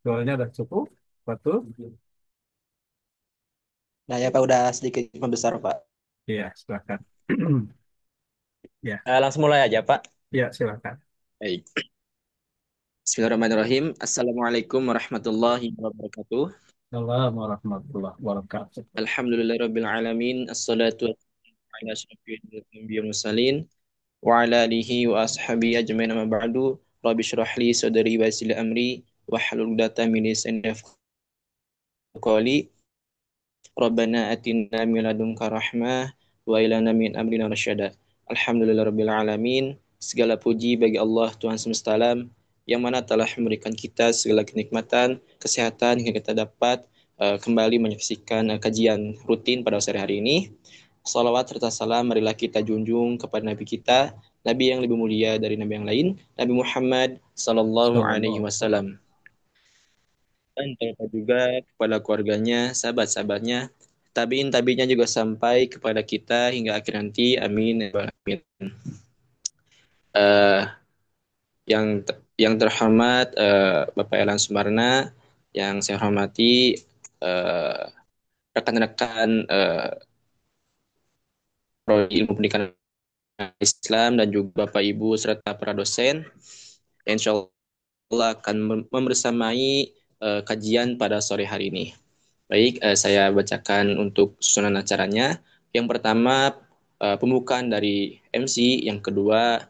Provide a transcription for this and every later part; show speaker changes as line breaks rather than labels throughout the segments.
Suaranya udah cukup? Betul?
Nah ya Pak udah sedikit membesar Pak.
Iya, silakan. Ya,
Langsung mulai aja Pak.
ya silakan.
Baik. Bismillahirrahmanirrahim. Assalamualaikum warahmatullahi wabarakatuh.
Assalamualaikum warahmatullahi wabarakatuh.
Alhamdulillahirabbil alamin. Assalatu wassalamu ala asyrofil anbiya'i wal mursalin wa ala alihi wa ashabihi ajmain amma ba'du. Rabbi shrah li sadri wa yassir li amri wa hlul 'uqdatam min lisani yafqahu qawli. Rabbana atina min ladunka rahmah wa ilana min amrina rasyada. Alhamdulillahirabbil alamin. Segala puji bagi Allah Tuhan semesta alam yang mana telah memberikan kita segala kenikmatan, kesehatan hingga kita dapat kembali menyaksikan kajian rutin pada sore hari ini. Salawat serta salam marilah kita junjung kepada Nabi kita, Nabi yang lebih mulia dari Nabi yang lain, Nabi Muhammad Sallallahu Alaihi
Sallallahu alaihi
Wasallam. Dan terlepas juga kepada keluarganya, sahabat-sahabatnya, tabiin-tabiinnya juga sampai kepada kita hingga akhir nanti. Amin. Ya Rabbal Alamin. Eh, yang terhormat Bapak Elan Sumarna, yang saya hormati eh, rekan-rekan Prodi Ilmu Pendidikan Islam dan juga Bapak Ibu serta para dosen yang insya Allah akan membersamai kajian pada sore hari ini. Baik, saya bacakan untuk susunan acaranya. Yang pertama, pembukaan dari MC. Yang kedua,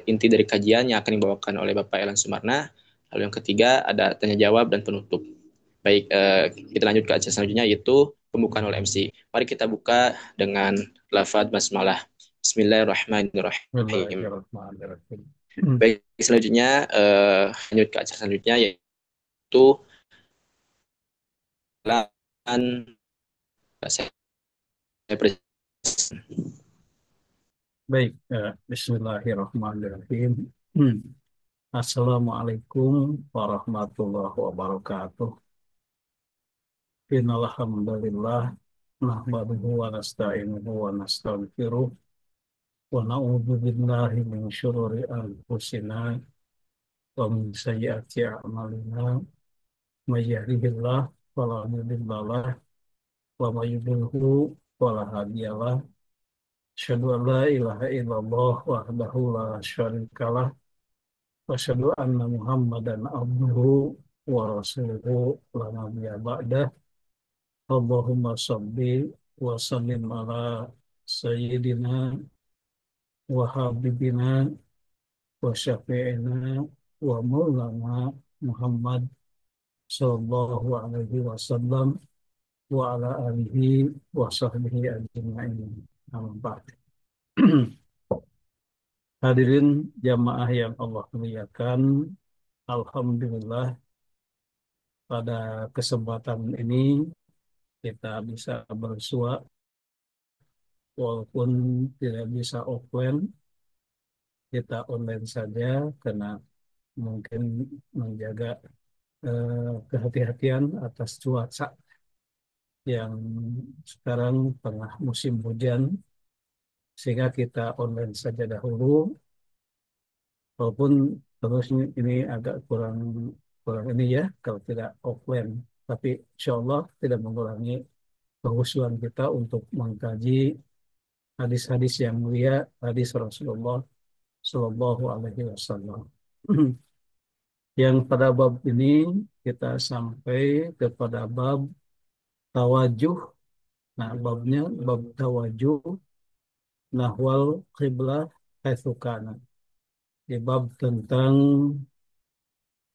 inti dari kajian yang akan dibawakan oleh Bapak Elan Sumarna. Lalu yang ketiga, ada tanya jawab dan penutup. Baik, kita lanjut ke acara selanjutnya, yaitu pembukaan oleh MC. Mari kita buka dengan lafaz basmalah. Bismillahirrahmanirrahim.
Bismillahirrahmanirrahim.
Baik, selanjutnya lanjut ke acara selanjutnya, yaitu pelan saya
Baik, Bismillahirrahmanirrahim. Assalamualaikum warahmatullahi wabarakatuh. Innal hamdalillah nahmaduhu wa nasta'inuhu wa nastaghfiruh wa na'udzu billahi min syururi anfusina wa min sayyiati a'malina. May yahdihillahu fala mudilla lahu wa may yudlilhu fala hadiyalah. Asyhadu an la ilaha illallah wahdahu la syarikalah wa asyhadu anna Muhammadan abduhu wa rasuluhu la nabiyya ba'dah. Allahumma shalli wa sallim ala sayyidina wa habibina wa syafi'ina wa maulana Muhammad sallallahu alaihi wasallam wa ala alihi wa sahbihi ajma'in. Amma ba'd. Hadirin jamaah yang Allah muliakan, Alhamdulillah pada kesempatan ini kita bisa bersua walaupun tidak bisa offline, kita online saja karena mungkin menjaga kehati-hatian atas cuaca yang sekarang tengah musim hujan, sehingga kita online saja dahulu. Walaupun terus ini agak kurang kurang ini ya kalau tidak offline, tapi insya Allah tidak mengurangi kehusuan kita untuk mengkaji hadis-hadis yang mulia, hadis Rasulullah Shallallahu Alaihi Wasallam. Yang pada bab ini kita sampai kepada bab tawajuh. Nah, babnya bab tawajuh nahwal qiblah haitsu kana. Di bab tentang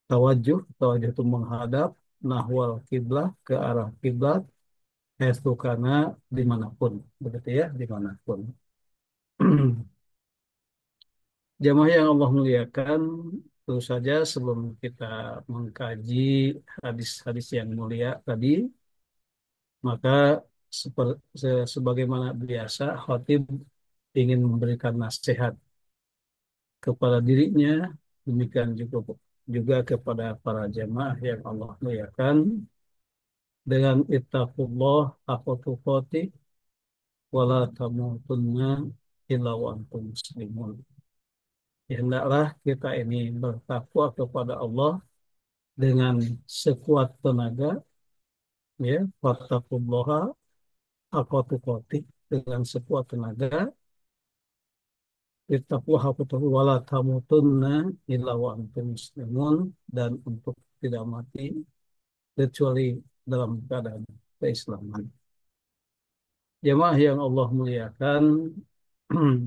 tawajuh, tawajuh itu menghadap nahwal kiblah ke arah kiblat haitsu kana dimanapun, begitu ya, dimanapun. Jamaah yang Allah muliakan, tentu saja sebelum kita mengkaji hadis-hadis yang mulia tadi, maka sebagaimana biasa, khatib ingin memberikan nasihat kepada dirinya, demikian juga kepada para jamaah yang Allah muliakan, dengan ittaqullah haqqa tuqatih wa la tamutunna illa wa antum muslimun. Ya, hendaklah kita ini bertakwa kepada Allah dengan sekuat tenaga, ya, fattaqullaha haqqa tuqatih, dengan sekuat tenaga, ittaqwa haqqa tuqatih wala tamutunna illa wa antum muslimun, dan untuk tidak mati kecuali dalam keadaan keislaman. Jemaah yang Allah muliakan,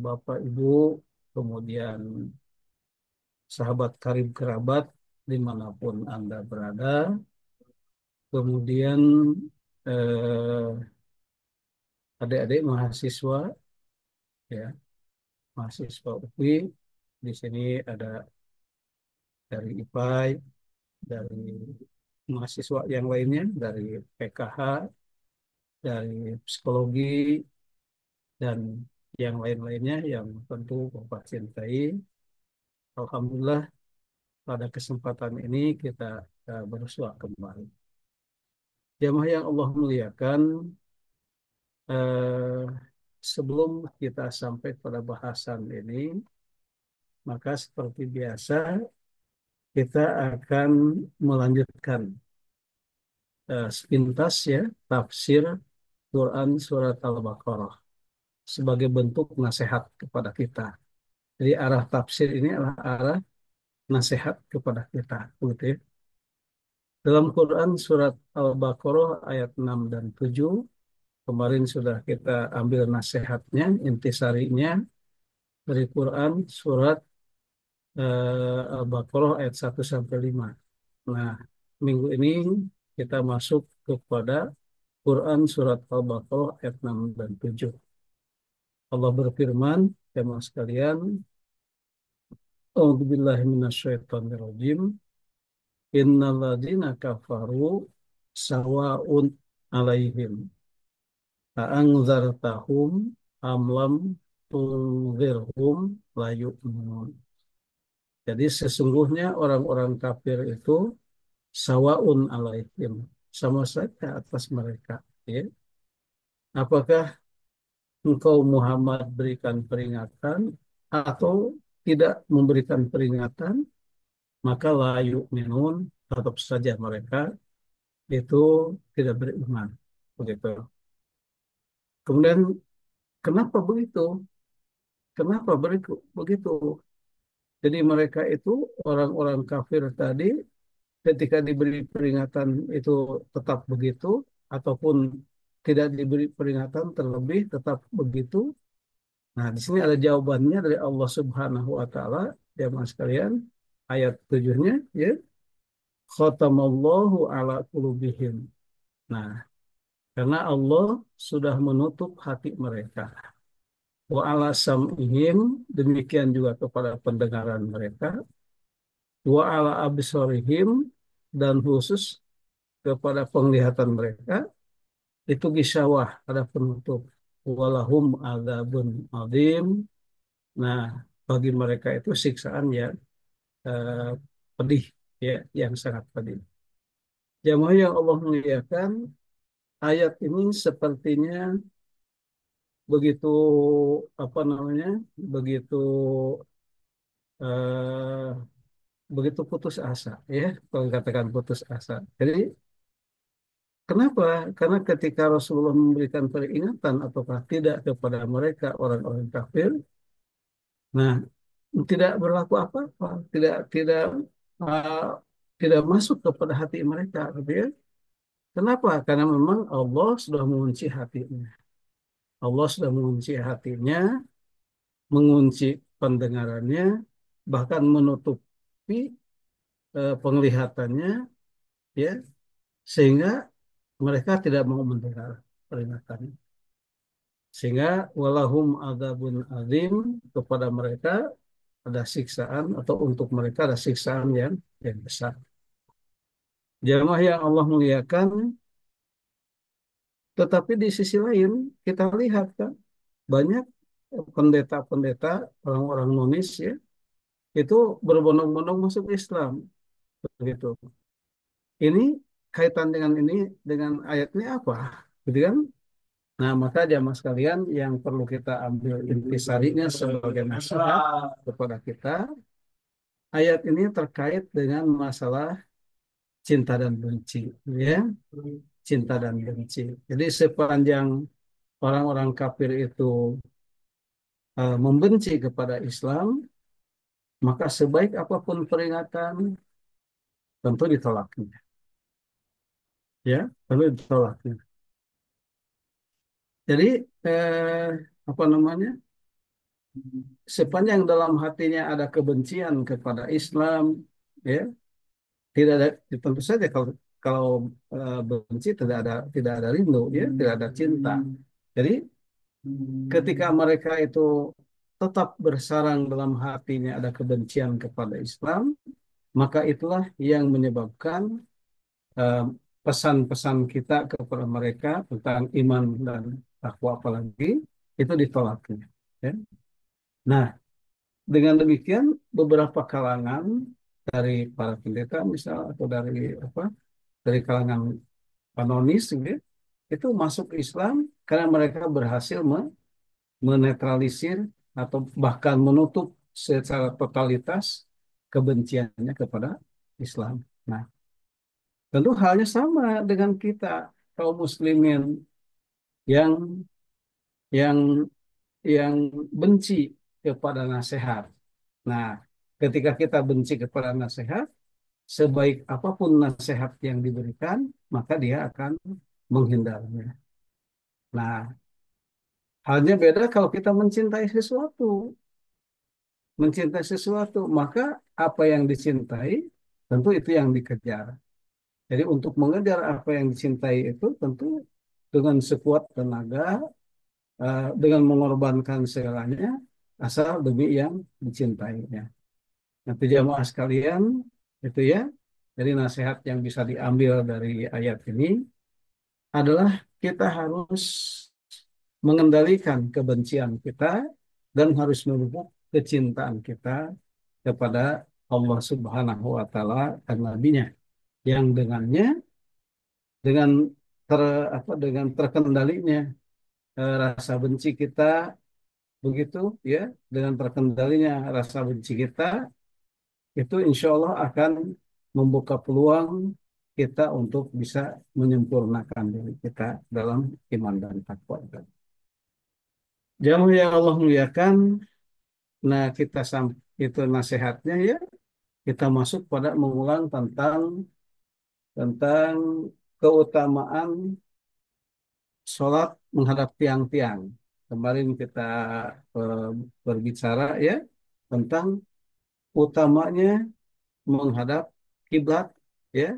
Bapak Ibu, kemudian sahabat karib kerabat dimanapun Anda berada, kemudian adik-adik mahasiswa, ya, mahasiswa UPI, di sini ada dari IPAI, dari mahasiswa yang lainnya, dari PKH, dari psikologi, dan yang lain-lainnya yang tentu Bapak cintai. Alhamdulillah pada kesempatan ini kita bersua kembali. Jamaah yang Allah muliakan, eh, sebelum kita sampai pada bahasan ini, maka seperti biasa kita akan melanjutkan sepintas, ya, tafsir Quran surat Al-Baqarah sebagai bentuk nasihat kepada kita. Jadi arah tafsir ini adalah arah nasihat kepada kita, begitu ya. Dalam Quran surat Al-Baqarah ayat 6 dan 7 kemarin sudah kita ambil nasihatnya, intisarinya dari Quran surat Al-Baqarah ayat 1 sampai 5. Nah, minggu ini kita masuk kepada Quran surat Al-Baqarah ayat 6 dan 7. Allah berfirman, jemaah sekalian, A'udzubillahi minasyaitonirrajim. Innalladzina kafaru sawa'un alaihim a'anzartahum am lam tunzirhum la yu'minun. Jadi sesungguhnya orang-orang kafir itu sawaun alaihim, sama saja atas mereka, ya. Apakah engkau Muhammad berikan peringatan atau tidak memberikan peringatan, maka la yu'minun, tetap saja mereka itu tidak beriman, begitu. Kemudian kenapa begitu? Kenapa begitu? Jadi mereka itu orang-orang kafir tadi ketika diberi peringatan itu tetap begitu, ataupun tidak diberi peringatan terlebih tetap begitu. Nah, di sini ada jawabannya dari Allah Subhanahu wa taala, jamaah sekalian, ayat 7-nya, ya. Khatamallahu ala qulubihim. Nah, karena Allah sudah menutup hati mereka. Wa ala sam'ihim, demikian juga kepada pendengaran mereka. Wa ala absarihim, dan khusus kepada penglihatan mereka itu gisawah, ada penutup. Walahum adzabun adzim. Nah, bagi mereka itu siksaan yang eh, pedih, ya, yang sangat pedih. Jamaah yang Allah muliakan, ayat ini sepertinya begitu, apa namanya, begitu eh, begitu putus asa, ya, kalau katakan putus asa. Jadi kenapa? Karena ketika Rasulullah memberikan peringatan ataukah tidak kepada mereka orang-orang kafir, nah, tidak berlaku apa-apa, tidak uh, tidak masuk kepada hati mereka, gitu ya. Kenapa? Karena memang Allah sudah mengunci hatinya. Allah sudah mengunci hatinya, mengunci pendengarannya, bahkan menutupi penglihatannya, ya, sehingga mereka tidak mau mendengar peringatan. Sehingga walahum adzabun azim, kepada mereka ada siksaan, atau untuk mereka ada siksaan yang besar. Jamaah yang Allah muliakan, tetapi di sisi lain kita lihat kan banyak pendeta-pendeta, orang-orang nonis, ya, itu berbondong-bondong masuk Islam, begitu. Ini kaitan dengan ini, dengan ayatnya apa? Gitu kan? Nah, maka jamaah sekalian yang perlu kita ambil intisarinya sebagai nasihat kepada kita, ayat ini terkait dengan masalah cinta dan benci, ya, cinta dan benci. Jadi sepanjang orang-orang kafir itu membenci kepada Islam, maka sebaik apapun peringatan tentu ditolaknya, ya, tentu ditolaknya. Jadi eh, apa namanya? Sepanjang dalam hatinya ada kebencian kepada Islam, ya, tidak ada, tentu saja kalau kalau benci tidak ada rindu, ya, tidak ada cinta. Jadi ketika mereka itu tetap bersarang dalam hatinya ada kebencian kepada Islam, maka itulah yang menyebabkan eh, pesan-pesan kita kepada mereka tentang iman dan takwa apalagi itu ditolaknya. Ya. Nah, dengan demikian beberapa kalangan dari para pendeta misal atau dari apa dari kalangan kanonis gitu, ya, itu masuk Islam karena mereka berhasil menetralisir atau bahkan menutup secara totalitas kebenciannya kepada Islam. Nah, tentu halnya sama dengan kita kaum muslimin yang yang yang benci kepada nasihat. Nah, ketika kita benci kepada nasihat, sebaik apapun nasihat yang diberikan, maka dia akan menghindarinya. Nah, halnya beda kalau kita mencintai sesuatu. Mencintai sesuatu, maka apa yang dicintai, tentu itu yang dikejar. Jadi untuk mengejar apa yang dicintai itu tentu dengan sekuat tenaga, dengan mengorbankan segalanya, asal demi yang dicintainya. Nanti jamaah sekalian, itu ya, jadi nasihat yang bisa diambil dari ayat ini adalah kita harus mengendalikan kebencian kita dan harus memupuk kecintaan kita kepada Allah Subhanahu wa taala dan nabinya yang dengan ter, dengan terkendalinya rasa benci kita begitu, ya, dengan terkendalinya rasa benci kita itu insya Allah akan membuka peluang kita untuk bisa menyempurnakan diri kita dalam iman dan takwa. Jamaah yang Allah muliakan, nah kita itu nasihatnya, ya, kita masuk pada mengulang tentang keutamaan sholat menghadap tiang-tiang. Kemarin kita eh, berbicara, ya, tentang utamanya menghadap kiblat, ya,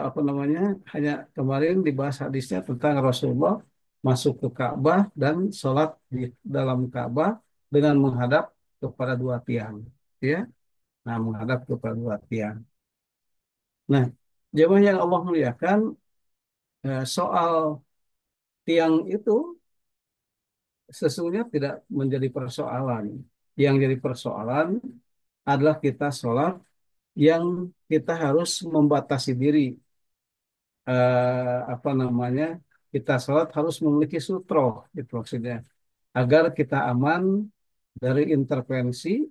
apa namanya, hanya kemarin dibahas hadisnya tentang Rasulullah masuk ke Ka'bah dan sholat di dalam Ka'bah dengan menghadap kepada dua tiang, ya, nah menghadap kepada dua tiang. Nah, jemaah yang Allah muliakan, soal tiang itu sesungguhnya tidak menjadi persoalan. Yang jadi persoalan adalah kita sholat yang kita harus membatasi diri, apa namanya, kita sholat harus memiliki sutro, itu maksudnya, agar kita aman dari intervensi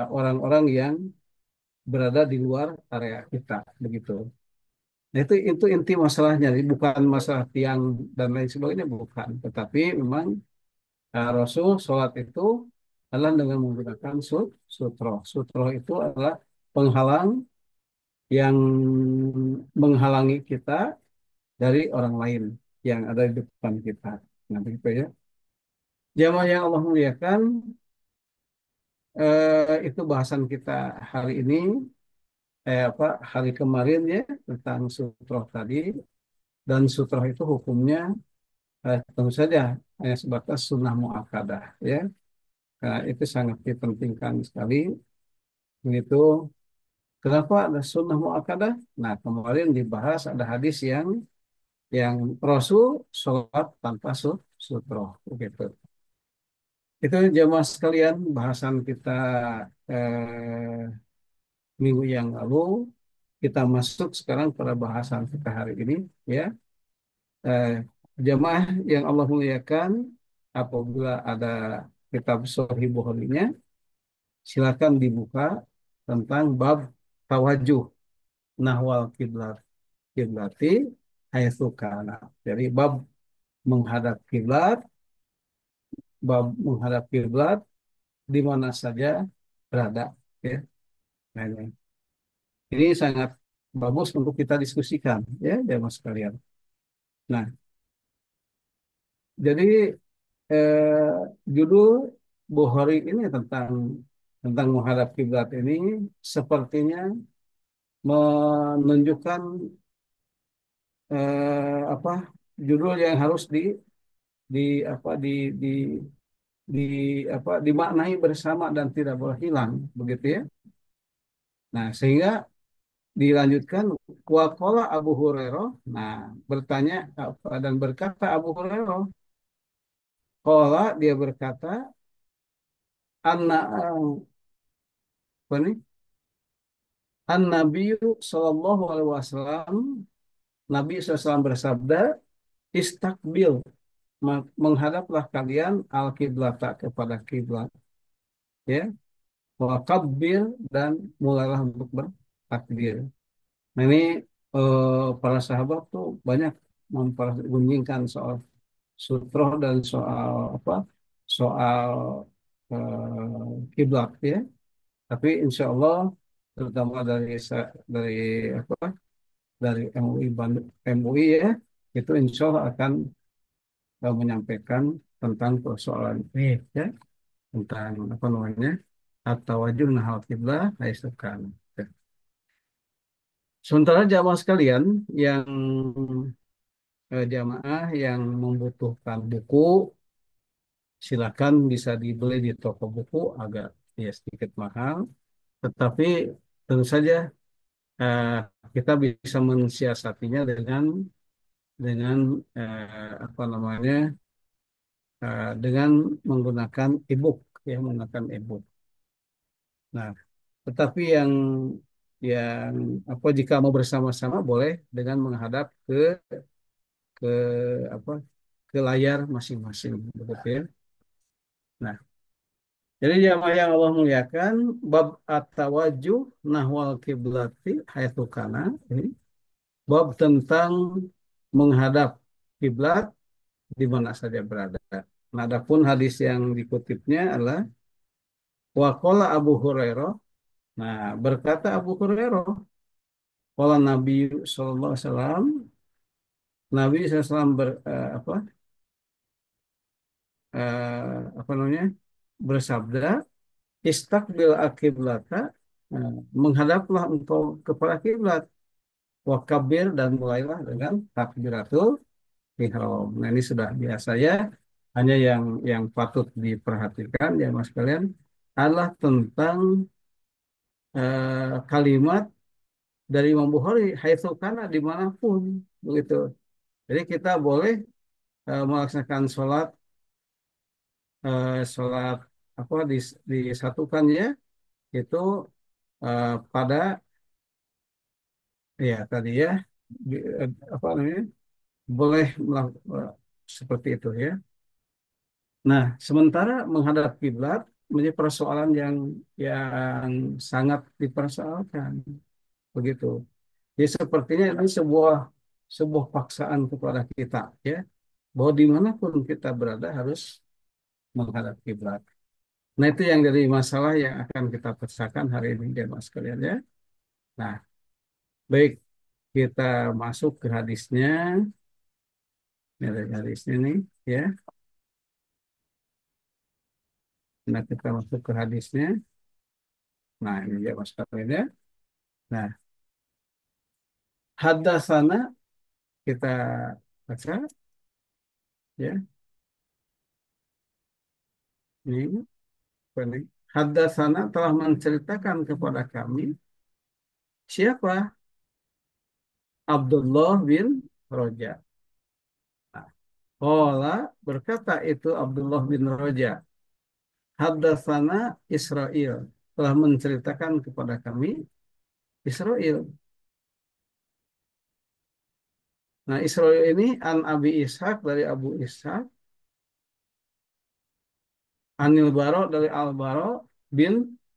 orang-orang yang berada di luar area kita, begitu. Nah, itu inti masalahnya, jadi bukan masalah tiang dan lain sebagainya, bukan, tetapi memang Rasul sholat itu adalah dengan menggunakan sutro. Sutro itu adalah penghalang yang menghalangi kita dari orang lain yang ada di depan kita. Nah, begitu ya. Jamaah yang Allah muliakan, itu bahasan kita hari ini, hari kemarin, ya, tentang sutroh tadi. Dan sutroh itu hukumnya tentu saja hanya sebatas sunnah muakkadah, ya. Nah, itu sangat dipentingkan sekali. Begitu. Kenapa ada sunnah muakkadah? Nah, kemarin dibahas ada hadis yang Rasul sholat tanpa sutroh, begitu. Itu jamaah sekalian bahasan kita minggu yang lalu. Kita masuk sekarang pada bahasan kita hari ini, ya. Eh, Jamaah yang Allah muliakan, apabila ada kitab Sahih Bukhari-nya, silakan dibuka tentang bab tawajuh nahwal kiblati haitsu kana. Jadi menghadap kiblat, bab menghadap kiblat di mana saja berada, ya. Nah, ini sangat bagus untuk kita diskusikan, ya, jamaah sekalian. Nah, jadi eh, judul Bukhari ini tentang tentang menghadap kiblat ini sepertinya menunjukkan apa judul yang harus di apa di di dimaknai bersama dan tidak boleh hilang, begitu ya. Nah, sehingga dilanjutkan waqala Abu Hurairah. Nah, bertanya dan berkata Abu Hurairah, qala dia berkata, anna apa nih? An-Nabiyyu sallallahu alaihi wasallam, Nabi SAW bersabda, istakbil, menghadaplah kalian al-kiblata kepada kiblat, ya, wakabbir, dan mulailah untuk bertakbir. Nah, ini para sahabat tuh banyak mempergunjingkan soal sutroh dan soal apa soal kiblat, ya. Tapi insya Allah terutama dari apa dari MUI Bandung, MUI, ya, itu insya Allah akan menyampaikan tentang persoalan ini, ya, tentang apa namanya atau wajib nahal kiblah haisukan. Sementara jamaah sekalian yang jamaah yang membutuhkan buku, silakan bisa dibeli di toko buku, agak ya sedikit mahal, tetapi tentu saja eh, kita bisa mensiasatinya dengan apa namanya dengan menggunakan e-book, ya, menggunakan e-book. Nah, tetapi yang apa jika mau bersama-sama boleh dengan menghadap ke apa ke layar masing-masing, begitu ya. Nah, jadi jamaah yang Allah muliakan, bab at-tawajuh nahwal kiblati haitsu kana, ini bab tentang menghadap kiblat di mana saja berada. Nah, adapun hadis yang dikutipnya adalah waqala Abu Hurairah. Nah, berkata Abu Hurairah, qala Nabi sallallahu alaihi wasallam, Nabi SAW apa namanya bersabda, istaqbil akiblata, menghadaplah engkau kepada kiblat, wakabir, dan mulailah dengan takbiratul ihram. Nah, ini sudah biasa, ya. Hanya yang patut diperhatikan ya mas kalian adalah tentang kalimat dari Imam Bukhari, haitsu kana, dimanapun, begitu. Jadi kita boleh melaksanakan sholat apa disatukan, ya, itu pada, ya, tadi, ya, apa namanya boleh melakukan seperti itu, ya. Nah, sementara menghadap kiblat menjadi persoalan yang sangat dipersoalkan, begitu. Jadi sepertinya ini sebuah paksaan kepada kita, ya, bahwa dimanapun kita berada harus menghadap kiblat. Nah, itu yang jadi masalah yang akan kita pecahkan hari ini, ya mas sekalian, ya. Nah, baik, kita masuk ke hadisnya. Ini ada hadisnya nih, ya. Nah, kita masuk ke hadisnya. Nah, ini dia mas sekalian, ya. Nah, hadasana kita baca, ya. Ini apa nih? Hadasana telah menceritakan kepada kami siapa? Abdullah bin Roja. Nah, Qala, berkata itu Abdullah bin Roja, Haddatsana Israel, telah menceritakan kepada kami Israel. Nah, Israel ini an Abi Ishaq, dari Abu Ishaq, Anil Baro, dari Al Baro bin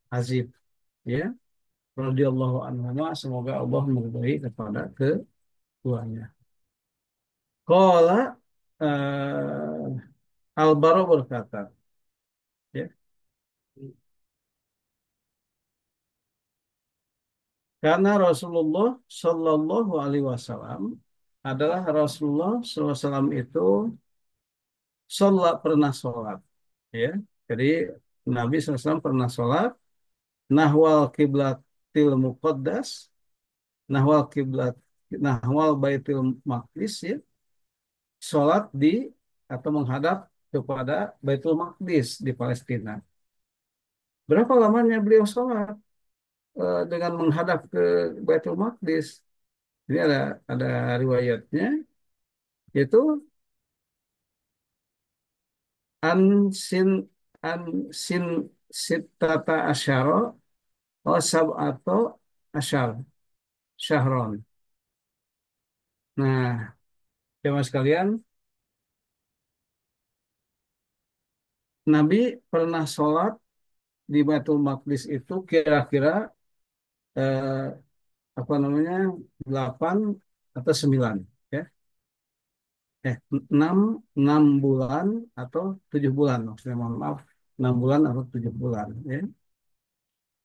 Azib, ya. radhiyallahu anhu, semoga Allah meridhai kepada keduanya. Qala Al-Bara berkata, ya, karena Rasulullah Shallallahu Alaihi Wasallam adalah Rasulullah SAW itu pernah sholat, ya. Jadi Nabi SAW pernah sholat nahwal kiblatil muqaddas, nahwal kiblat, nahwal baitil maqdis, ya, sholat di atau menghadap kepada Baitul Maqdis di Palestina. Berapa lamanya beliau sholat dengan menghadap ke Baitul Maqdis? Ini ada riwayatnya, yaitu an sin an sin sitata asyara sab'ato asyar syahron. Nah, jemaah sekalian, Nabi pernah sholat di Baitul Maqdis itu kira-kira eh, apa namanya 8 atau 9, ya, 6 6 bulan atau 7 bulan, maksudnya mohon maaf, 6 bulan atau 7 bulan, ya.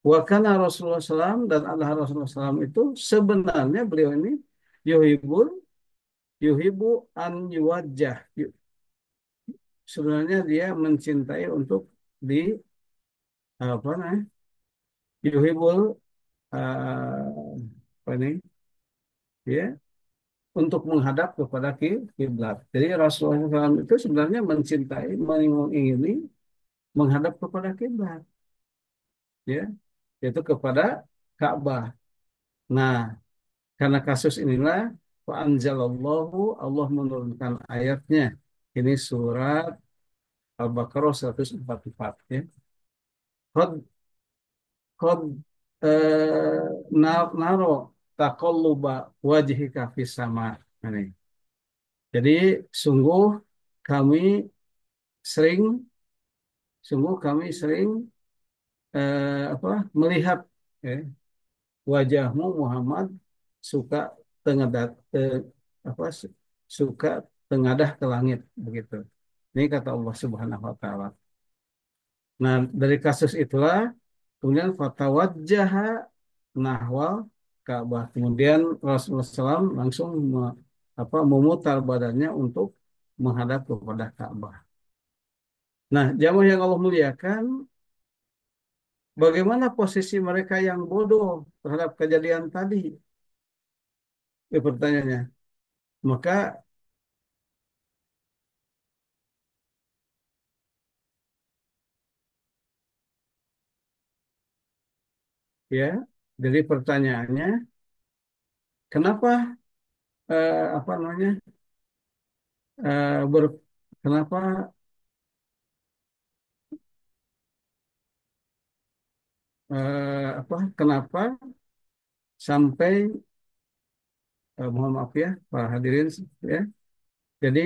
Wa kana Rasulullah SAW, dan adalah Rasulullah SAW itu sebenarnya beliau ini yuhibul yuhibu an yuwajjah. Sebenarnya dia mencintai untuk di apa namanya, yuhibul apa ini, ya, untuk menghadap kepada kiblat. Jadi Rasulullah SAW itu sebenarnya mencintai, mengingini menghadap kepada kiblat, ya, yaitu kepada Ka'bah. Nah, karena kasus inilah wa anzalallahu, Allah menurunkan ayatnya. Ini surat Al-Baqarah 144, ya. Qad qad naro taqalluba wajhika fis sama. Ini. Jadi sungguh kami sering sungguh kami sering apa melihat, ya, wajahmu Muhammad suka tengadah apa suka tengadah ke langit, begitu. Ini kata Allah Subhanahu wa taala. Nah, dari kasus itulah kemudian fatawajjaha nahwal Ka'bah. Kemudian Rasulullah SAW langsung memutar badannya untuk menghadap kepada Ka'bah. Nah, jamaah yang Allah muliakan, bagaimana posisi mereka yang bodoh terhadap kejadian tadi? Itu pertanyaannya. Maka, ya, jadi pertanyaannya, kenapa apa namanya eh, ber, kenapa kenapa sampai mohon maaf ya Pak hadirin, ya. Jadi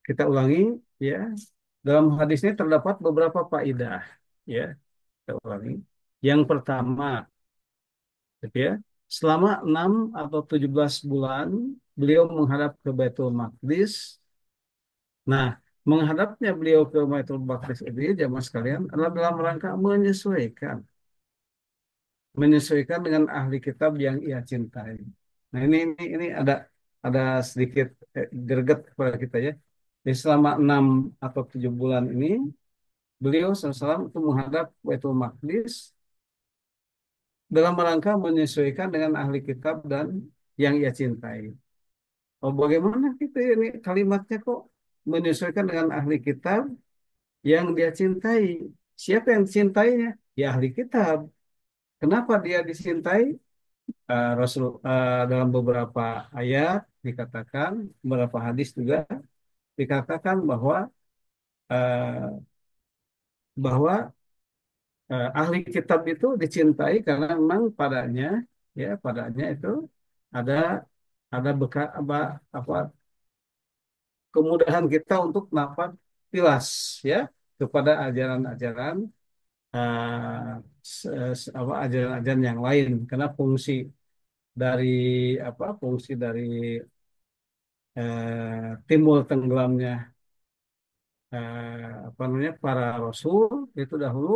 kita ulangi, ya. Dalam hadis ini terdapat beberapa faedah, ya. Kita ulangi. Yang pertama, gitu, ya. Selama 6 atau 17 bulan beliau menghadap ke Baitul Maqdis. Nah, menghadapnya beliau ke Baitul Maqdis ini, jamaah sekalian, adalah dalam rangka menyesuaikan dengan ahli kitab yang ia cintai. Nah, ini ada sedikit greget kepada kita, ya. Jadi selama 6 atau 7 bulan ini beliau SAW itu menghadap Baitul Maqdis dalam rangka menyesuaikan dengan ahli kitab dan yang ia cintai. Oh, bagaimana gitu ini kalimatnya kok menyesuaikan dengan ahli kitab yang dia cintai? Siapa yang dicintainya? Ya ahli kitab. Kenapa dia dicintai? Dalam beberapa ayat dikatakan, beberapa hadis juga dikatakan eh, bahwa ahli kitab itu dicintai karena memang padanya, ya, padanya itu ada bekas apa kemudahan kita untuk dapat tilas, ya, kepada ajaran-ajaran apa ajaran-ajaran yang lain karena dari fungsi dari timbul tenggelamnya apa namanya para rasul itu dahulu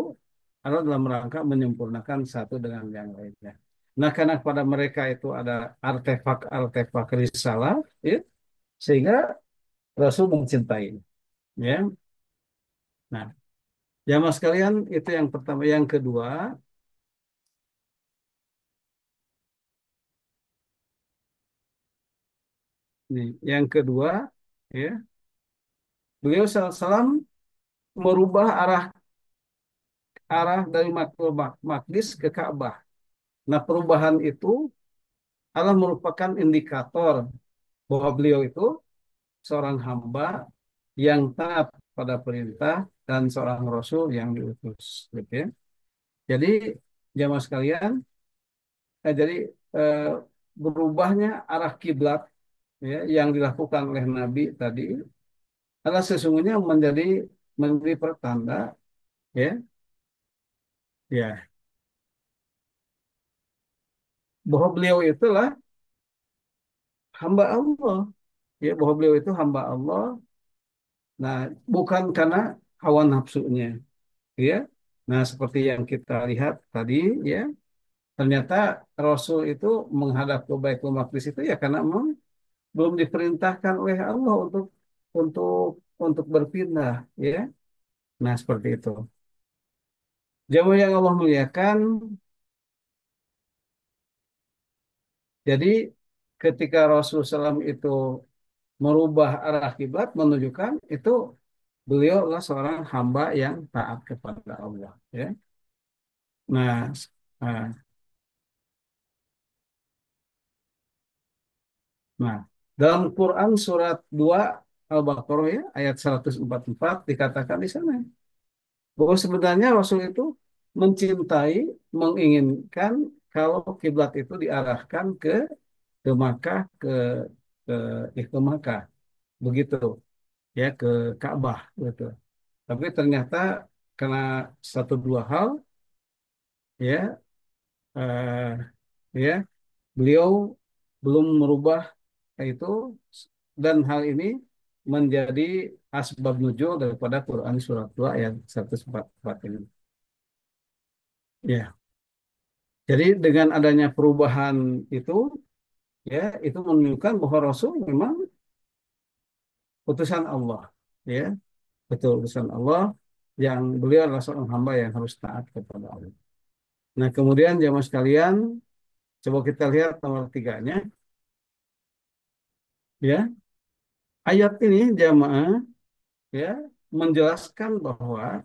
adalah dalam rangka menyempurnakan satu dengan yang lainnya. Nah, karena pada mereka itu ada artefak-artefak risalah, ya, sehingga Rasul mencintai. Ya, nah, jamaah sekalian itu yang pertama. Yang kedua, nih, yang kedua, ya, beliau salam merubah arah arah dari Maqdis ke Ka'bah. Nah, perubahan itu adalah merupakan indikator bahwa beliau itu seorang hamba yang taat pada perintah dan seorang rasul yang diutus, gitu ya. Jadi jamaah sekalian, jadi eh, berubahnya arah kiblat, ya, yang dilakukan oleh Nabi tadi adalah sesungguhnya menjadi pertanda, ya, ya, bahwa beliau itulah hamba Allah, ya, bahwa beliau itu hamba Allah. Nah, bukan karena hawa nafsunya, ya. Nah, seperti yang kita lihat tadi, ya, ternyata Rasul itu menghadap ke Baitul Maqdis itu ya karena memang belum diperintahkan oleh Allah untuk untuk berpindah, ya. Nah, seperti itu. Jamaah yang Allah muliakan, jadi ketika Rasul SAW itu merubah arah kiblat menunjukkan itu beliau adalah seorang hamba yang taat kepada Allah, ya. Nah, nah, nah, dalam Quran surat 2 Al-Baqarah, ya, ayat 144 dikatakan di sana bahwa sebenarnya Rasul itu mencintai, menginginkan kalau kiblat itu diarahkan ke Makkah, ke ke Makkah, begitu, ya, ke Ka'bah, gitu. Tapi ternyata karena satu dua hal, ya, eh, ya, beliau belum merubah itu, dan hal ini menjadi asbab nuzul daripada Quran surat 2 ayat 144 ini. Ya, jadi dengan adanya perubahan itu, ya, itu menunjukkan bahwa Rasul memang utusan Allah, ya, betul utusan Allah yang beliau adalah seorang hamba yang harus taat kepada Allah. Nah, kemudian jamaah sekalian, coba kita lihat nomor tiganya, ya, ayat ini jamaah, ya, menjelaskan bahwa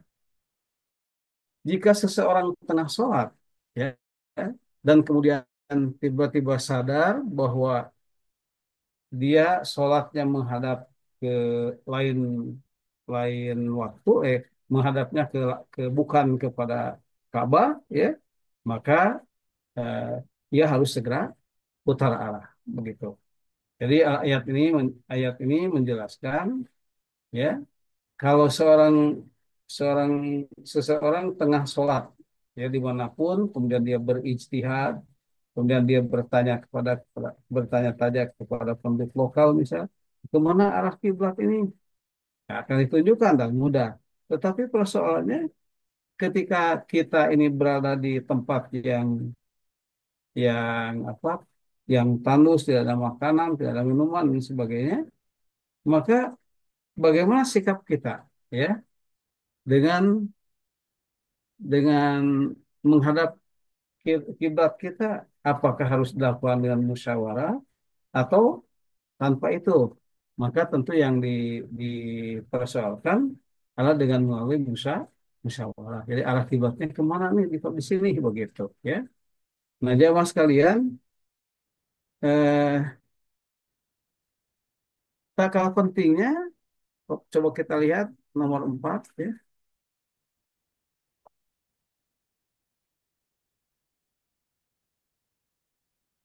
jika seseorang tengah sholat, ya, dan kemudian tiba-tiba sadar bahwa dia sholatnya menghadap ke lain lain waktu, menghadapnya ke bukan kepada Ka'bah, ya, maka eh, ia harus segera putar arah, begitu. Jadi ayat ini menjelaskan, ya, kalau seorang seseorang tengah sholat, ya, dimanapun, kemudian dia berijtihad, kemudian dia bertanya-tanya kepada penduduk lokal misal, kemana arah kiblat ini? Nah, akan ditunjukkan dan mudah. Tetapi persoalannya ketika kita ini berada di tempat yang apa, yang tandus, tidak ada makanan, tidak ada minuman dan sebagainya, maka bagaimana sikap kita, ya, dengan dengan menghadap kiblat kita, apakah harus dilakukan dengan musyawarah atau tanpa itu? Maka tentu yang dipersoalkan adalah dengan melalui musyawarah. Jadi arah kiblatnya kemana nih di sini, begitu, ya. Nah, jamaah sekalian, eh, tak kalah pentingnya, coba kita lihat nomor 4, ya.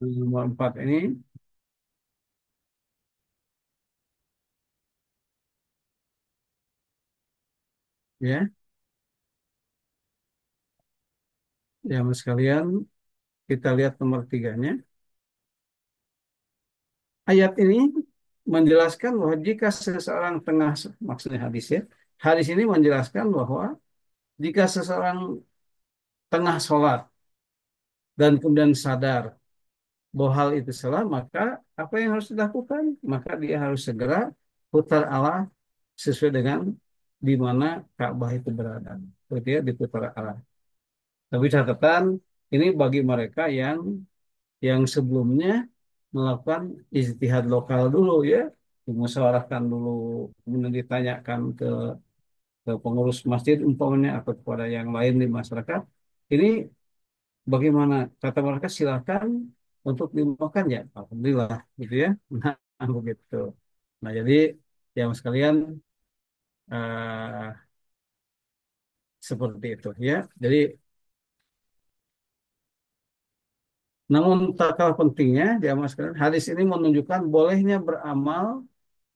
Nomor 4 ini, ya, Ya, Mas sekalian, kita lihat nomor tiganya. Ayat ini menjelaskan bahwa jika seseorang tengah, maksudnya hadis ya, hadis ini menjelaskan bahwa jika seseorang tengah sholat dan kemudian sadar bahwa hal itu salah, maka apa yang harus dilakukan? Maka dia harus segera putar arah sesuai dengan di mana Ka'bah itu berada. Berarti ya diputar arah. Tapi catatan ini bagi mereka yang sebelumnya melakukan ijtihad lokal dulu ya, dimusyawarahkan dulu, kemudian ditanyakan ke pengurus masjid umpamanya atau kepada yang lain di masyarakat. Ini bagaimana? Kata mereka silakan untuk dimakan ya, alhamdulillah gitu ya. Nah, begitu. Nah, jadi ya mas sekalian eh, seperti itu ya. Jadi namun tak kalah pentingnya ya mas sekalian, hadis ini menunjukkan bolehnya beramal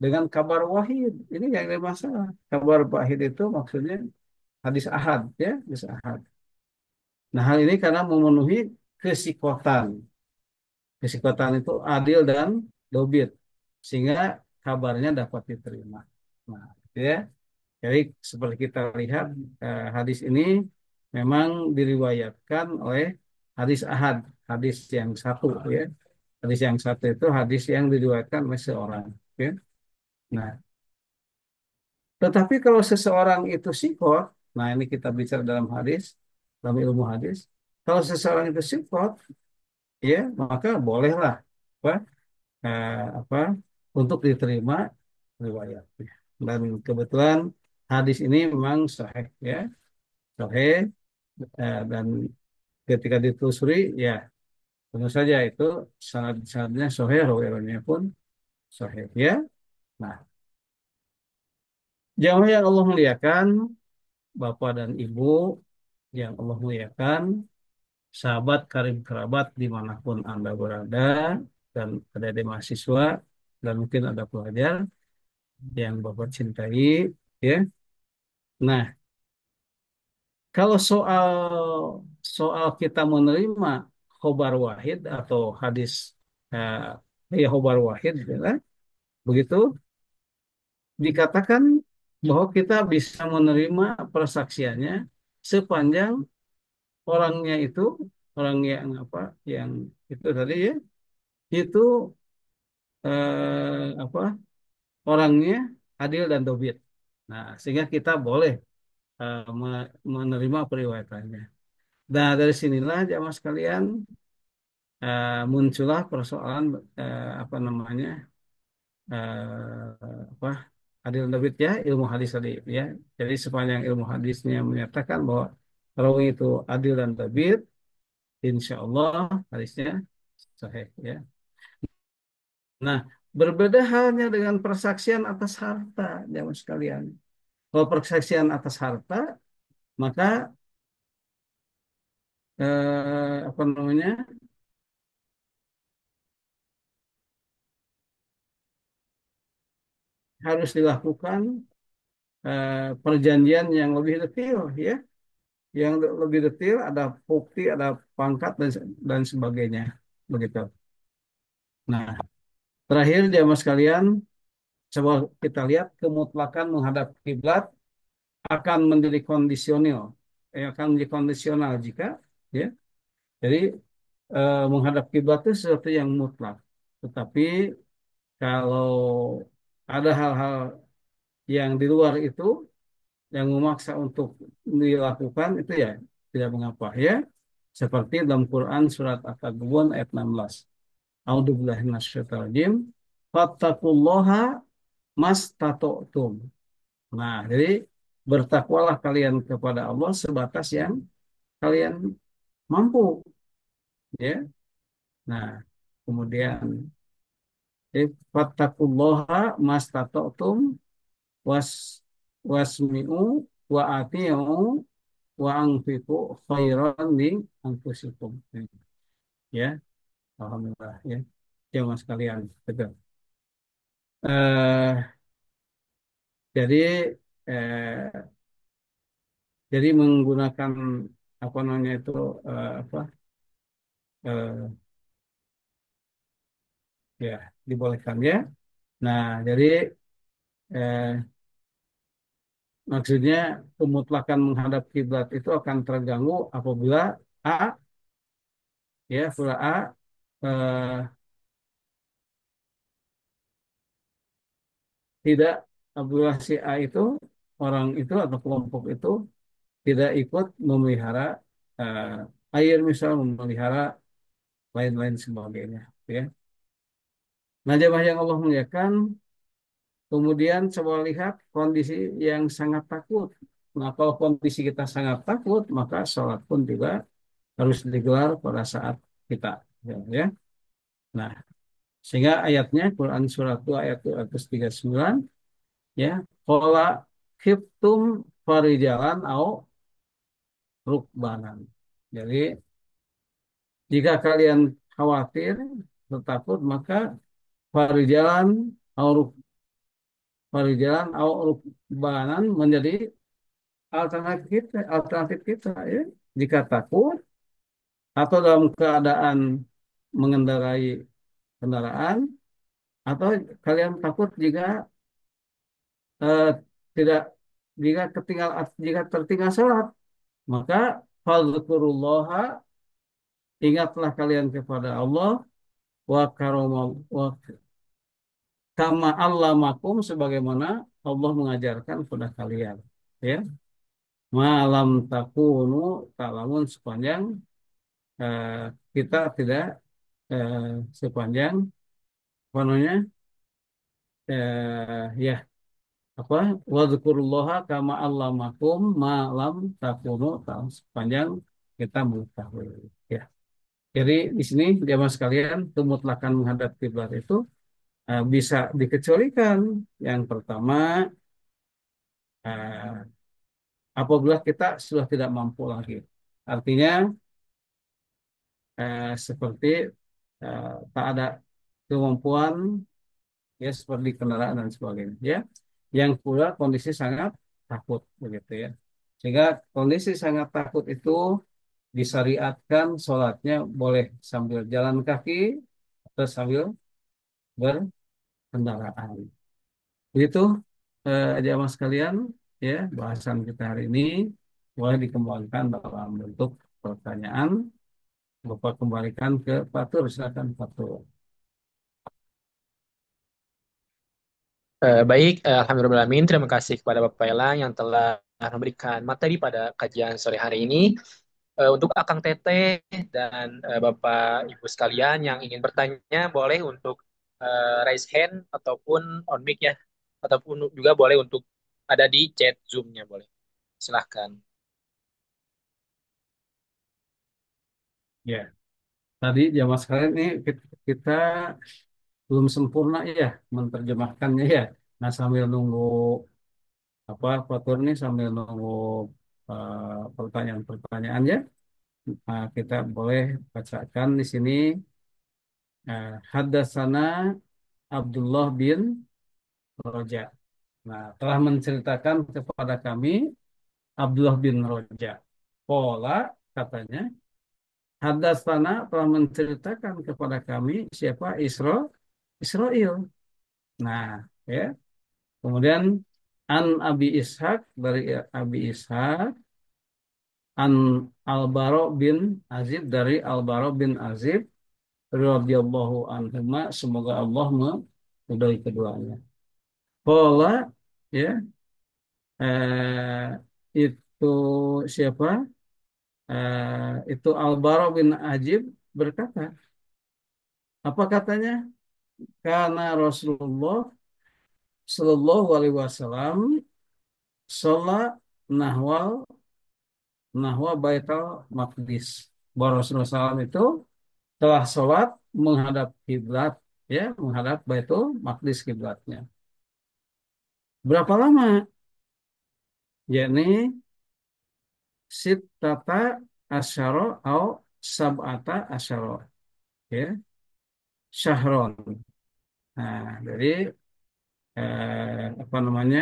dengan kabar wahid. Ini yang ada masalah. Kabar wahid itu maksudnya hadis ahad ya, hadis ahad. Nah, hal ini karena memenuhi kesikotan. Kesikotan itu adil dan dobit sehingga kabarnya dapat diterima. Nah, gitu ya. Jadi seperti kita lihat hadis ini memang diriwayatkan oleh hadis ahad, hadis yang satu ya. Hadis yang satu itu hadis yang diriwayatkan oleh seorang. Ya. Nah, tetapi kalau seseorang itu sikot, nah ini kita bicara dalam hadis, dalam ilmu hadis. Kalau seseorang itu sikot, ya maka bolehlah apa, apa untuk diterima riwayatnya. Dan kebetulan hadis ini memang sahih ya, sahih dan ketika ditelusuri ya tentu saja itu sanad-sanadnya sahih, rawi-rawinya pun sahih ya. Nah, jamaah yang Allah muliakan, Bapak dan Ibu yang Allah muliakan, sahabat karib kerabat dimanapun Anda berada, dan ada di mahasiswa, dan mungkin ada pelajar yang Bapak cintai, ya. Nah, kalau soal soal kita menerima khobar wahid atau hadis ya khobar wahid, ya, begitu dikatakan bahwa kita bisa menerima persaksiannya sepanjang orangnya itu orang yang apa yang itu tadi ya itu apa orangnya adil dan dobit. Nah, sehingga kita boleh menerima periwayatannya. Nah, dari sinilah jamaah sekalian muncullah persoalan apa namanya apa adil dan dobit ya ilmu hadis tadi ya. Jadi sepanjang ilmu hadisnya menyatakan bahwa perawi itu adil dan dobit, insya Allah hadisnya sahih ya. Nah, berbeda halnya dengan persaksian atas harta, jamaah sekalian. Kalau persaksian atas harta, maka apa namanya harus dilakukan perjanjian yang lebih detail, ya, yang lebih detail, ada bukti, ada pangkat dan sebagainya, begitu. Nah, terakhir jamaah sekalian, coba kita lihat kemutlakan menghadap kiblat akan menjadi kondisional, akan menjadi kondisional jika, ya, jadi menghadap kiblat itu sesuatu yang mutlak. Tetapi kalau ada hal-hal yang di luar itu yang memaksa untuk dilakukan itu ya tidak mengapa ya. Seperti dalam Quran surat At-Tagbun ayat 16. A'udzubillahi minasyaitonirrajim. Fattaqullaha mastata'tum. Nah, jadi bertakwalah kalian kepada Allah sebatas yang kalian mampu ya. Nah, kemudian fattaqullaha mastata'tum was wasmi'u wa ati'u wa anfiqu khairan li anfusikum. Ya, alhamdulillah ya. Jemaah sekalian, betul. Eh jadi eh jadi menggunakan apa namanya itu apa eh, ya dibolehkan ya. Nah, jadi eh, maksudnya kemutlakan menghadap kiblat itu akan terganggu apabila A apabila A eh, tidak apabila si A itu orang itu atau kelompok itu tidak ikut memelihara air misal memelihara lain-lain sebagainya ya. Nah, jemaah yang Allah muliakan, kemudian coba lihat kondisi yang sangat takut. Nah, kalau kondisi kita sangat takut, maka sholat pun juga harus digelar pada saat kita. Ya. Nah, sehingga ayatnya, Quran Surat 2 ayat 239, ya, Qala khiftum farijalan au rukbanan. Jadi, jika kalian khawatir, takut, maka farijalan au farijalan au rukbanan menjadi alternatif kita ya. Jika takut atau dalam keadaan mengendarai kendaraan atau kalian takut jika eh, tidak jika tertinggal sholat maka fadzkurullaha ingatlah kalian kepada Allah wa karoma wa kama allamakum sebagaimana Allah mengajarkan kepada kalian ya malam takunu talamun sepanjang eh, kita tidak eh, sepanjang apa namanya ya apa wadzkurullaha kama allamakum ma lam takunu tahu sepanjang kita mengetahui ya. Jadi di sini jamaah sekalian kemutlakan menghadap kiblat itu bisa dikecualikan. Yang pertama eh, apabila kita sudah tidak mampu lagi. Artinya seperti tak ada kemampuan ya seperti kendaraan dan sebagainya ya. Yang pula kondisi sangat takut begitu ya. Sehingga kondisi sangat takut itu disyariatkan sholatnya boleh sambil jalan kaki atau sambil berkendaraan. Begitu jamaah sekalian ya bahasan kita hari ini boleh dikembangkan dalam bentuk pertanyaan. Bapak kembalikan ke Fatur, silakan Fatur.
Baik, Alhamdulillahirrahmanirrahim. Terima kasih kepada Bapak Elang yang telah memberikan materi pada kajian sore hari ini. Untuk Akang Teteh dan Bapak Ibu sekalian yang ingin bertanya, boleh untuk raise hand ataupun on mic ya, ataupun juga boleh untuk ada di chat Zoom-nya boleh. Silahkan.
Ya, tadi jamaah sekalian ini kita belum sempurna ya menerjemahkannya ya. Nah sambil nunggu apa Fatur ini sambil nunggu pertanyaan-pertanyaannya, kita boleh bacakan di sini Hadatsana Abdullah bin Roja. Nah, telah menceritakan kepada kami Abdullah bin Roja. Pola katanya Hadatsana telah menceritakan kepada kami siapa Israel. Nah, ya. Kemudian An Abi Ishaq dari Abi Ishaq, An Al-Bara bin Azib dari Al-Bara bin Azib radhiyallahu anhuma semoga Allah meridhai keduanya. Qala ya itu siapa? Itu Al-Bara bin Azib berkata, apa katanya? Karena Rasulullah Shallallahu Alaihi Wasallam sholat nahwal nahwa Baitul Maqdis. Bahwa Rasulullah SAW itu telah sholat menghadap kiblat, ya, menghadap Baitul Maqdis kiblatnya. Berapa lama? Yakni sittata asyara atau sab'ata asyara, ya, syahron. Nah, jadi apa namanya?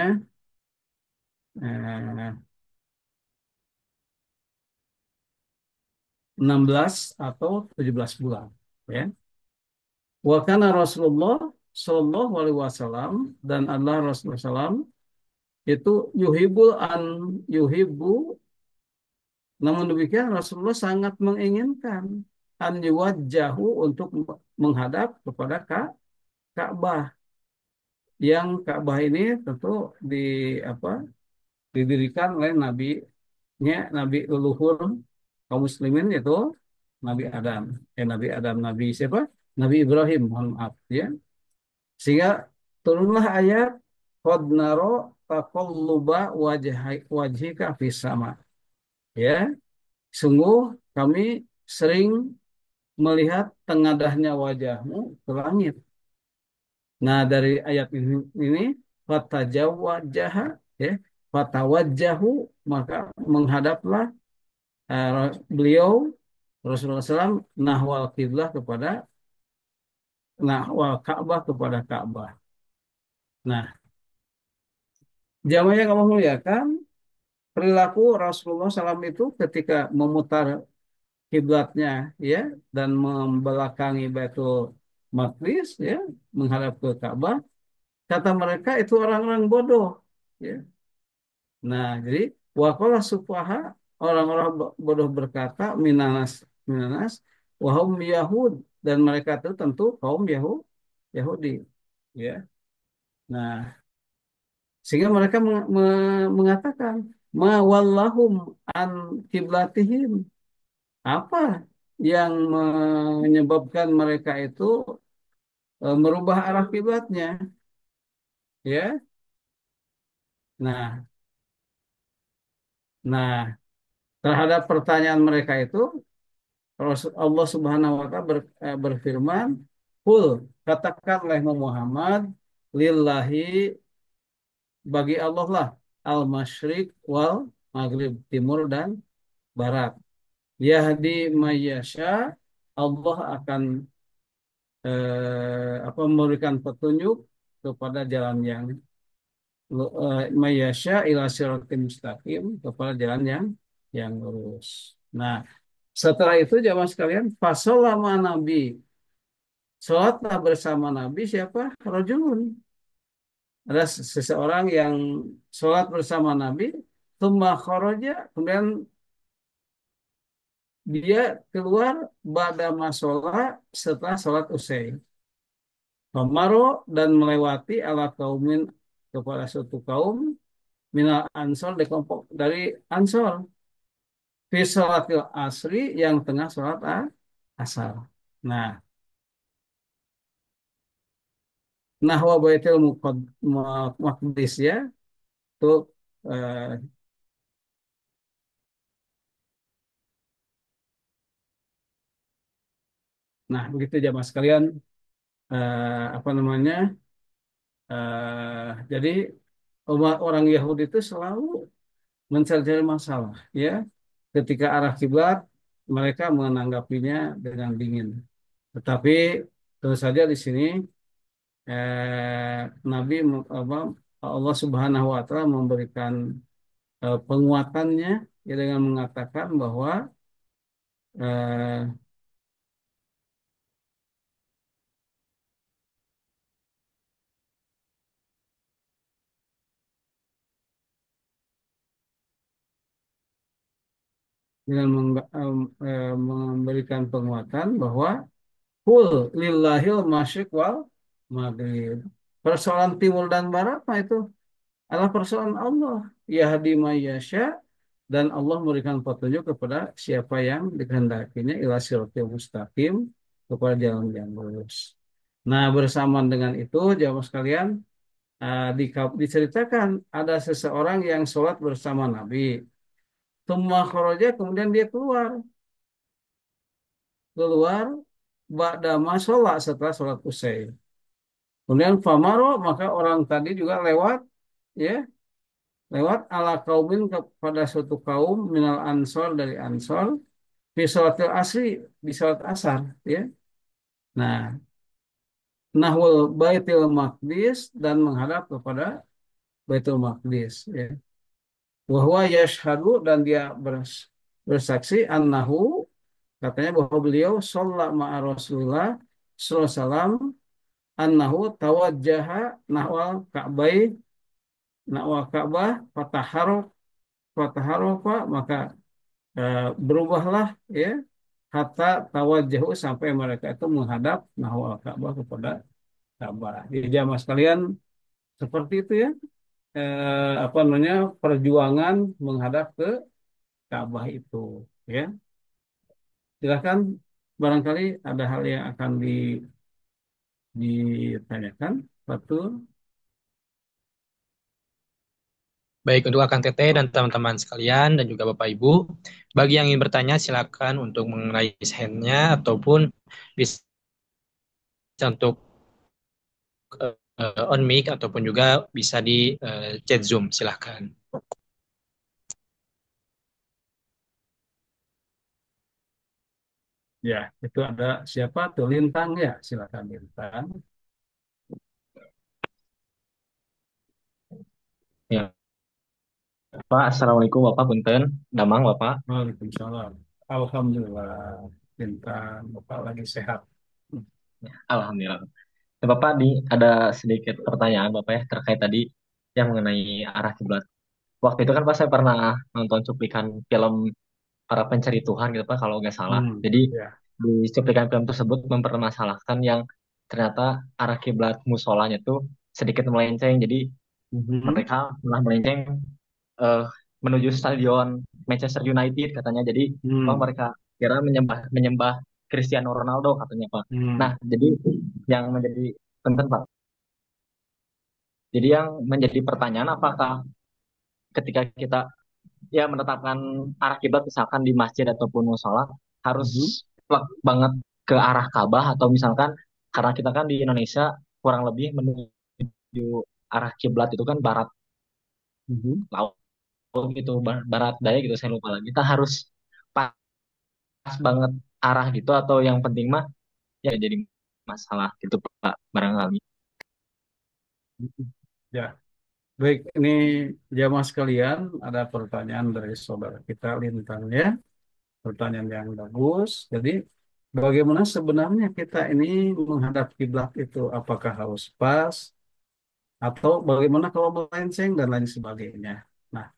16 atau 17 bulan. Ya. Wa kana Rasulullah Shallallahu Alaihi Wasallam dan Allah Rasulullah SAW itu yuhibbu, namun demikian Rasulullah sangat menginginkan an yuwajjahu untuk menghadap kepada Ka'bah, yang Ka'bah ini tentu di apa didirikan oleh Nabi leluhur kaum muslimin, itu Nabi Adam. Nabi Adam, Nabi siapa? Nabi Ibrahim, mohon maaf ya. Sehingga turunlah ayat qad naro taqalluba wajhika fis sama. Ya, sungguh kami sering melihat tengadahnya wajahmu ke langit. Nah, dari ayat ini fatajawwajaha, ya, fatawajjahu, maka menghadaplah beliau Rasulullah SAW nahwal kiblah kepada nahwal Ka'bah, kepada Ka'bah. Nah, jamaah yang Allah muliakan, perilaku Rasulullah SAW itu ketika memutar kiblatnya, ya, dan membelakangi Baitul Maqdis, ya, menghadap ke Ka'bah, kata mereka itu orang-orang bodoh, ya. Nah, jadi waqala sufaha, orang-orang bodoh berkata, minanas wahum Yahud, dan mereka itu tentu kaum Yahudi, ya. Nah, sehingga mereka mengatakan ma wallahum an kiblatihim, apa yang menyebabkan mereka itu merubah arah kiblatnya, ya. Nah, nah, terhadap pertanyaan mereka itu Allah Subhanahu wa taala berfirman, "Qul, katakanlah Muhammad, lillahi, bagi Allah lah, al-masyriq wal maghrib, timur dan barat. Yahdi mayyasya, Allah akan memberikan petunjuk kepada jalan yang mayyasya ila siratim mustaqim, kepada jalan yang lurus." Nah, setelah itu jamaah sekalian, fasolama Nabi, sholatlah bersama Nabi siapa? Rajulun. Ada seseorang yang sholat bersama Nabi, tsumma kharaja, kemudian dia keluar ba'da masolah, setelah sholat usai. Famaro, dan melewati ala kaumin, kepada suatu kaum, minal ansor, dari kelompok dari ansor, fi sholatil asri, yang tengah sholat asar. Nah, nahwa baitil maqdis, ya, itu eh, nah begitu jamaah sekalian, apa namanya, jadi orang Yahudi itu selalu mencari masalah, ya, ketika arah kiblat mereka menanggapinya dengan dingin. Tetapi tentu saja di sini Nabi Allah Subhanahu wa taala memberikan penguatannya, ya, dengan mengatakan bahwa eh, dengan memberikan penguatan bahwa kul lillahil masyriq wal maghrib. Persoalan timur dan barat mah itu adalah persoalan Allah. Yahdi mayyasya, dan Allah memberikan petunjuk kepada siapa yang dikehendakinya ila siratal mustaqim, kepada jalan yang lurus. Nah, bersamaan dengan itu, jamaah sekalian, diceritakan ada seseorang yang sholat bersama Nabi. Tsumma kharaja, kemudian dia keluar ba'da ma sholat, setelah sholat usai. Kemudian famaro, maka orang tadi juga lewat, ya, lewat ala kaumin, kepada suatu kaum minal ansor, dari ansor, fi sholatil asri, di sholat asar, ya. Nah, nahwul baitil maqdis, dan menghadap kepada baitul maqdis, ya. Wahwa yashhadu, dan dia bersaksi annahu, katanya bahwa beliau sholat ma'a Rasulullah sallallahu alaihi wasallam annahu tawajjaha nahwal Ka'bai nahwal Ka'bah fataharofa maka berubahlah ya hatta tawajjahu sampai mereka itu menghadap nahwal Ka'bah kepada Ka'bah. Jadi jamaah sekalian seperti itu ya apa namanya perjuangan menghadap ke Ka'bah itu ya. Silakan barangkali ada hal yang akan ditanyakan. Betul.
Baik untuk Akang Teteh dan teman-teman sekalian dan juga Bapak Ibu, bagi yang ingin bertanya silakan untuk mengenai hand-nya ataupun bisa untuk on mic ataupun juga bisa di chat Zoom silakan.
Ya, itu ada siapa tuh Lintang ya. Silakan Lintang.
Ya, Pak, Assalamualaikum Bapak Punten, Damang Bapak.
Waalaikumsalam. Alhamdulillah Lintang Bapak lagi sehat.
Ya, Alhamdulillah. Ya, Bapak ada sedikit pertanyaan Bapak ya terkait tadi yang mengenai arah kiblat. Waktu itu kan Pak saya pernah nonton cuplikan film para pencari Tuhan gitu Pak kalau nggak salah. Jadi
Ya.
di cuplikan film tersebut mempermasalahkan yang ternyata arah kiblat musolanya tuh sedikit melenceng. Jadi
Mhm.
mereka malah melenceng eh, menuju stadion Manchester United katanya. Jadi
Hmm.
mereka kira menyembah menyembah Cristiano Ronaldo katanya Pak. Nah,
Hmm.
jadi yang menjadi penting Pak. Jadi yang menjadi pertanyaan apakah ketika kita ya menetapkan arah kiblat misalkan di masjid ataupun musola harus
Mhm.
plek banget ke arah Ka'bah atau misalkan karena kita kan di Indonesia kurang lebih menuju arah kiblat itu kan barat
Mhm.
laut gitu barat daya gitu saya lupa lagi kita harus pas banget arah gitu atau yang penting mah ya jadi masalah gitu Pak barangkali.
Mhm. Ya, baik. Ini jamaah sekalian, ada pertanyaan dari saudara kita Lintang ya. Pertanyaan yang bagus. Jadi, bagaimana sebenarnya kita ini menghadap kiblat itu? Apakah harus pas atau bagaimana kalau melenceng dan lain sebagainya? Nah,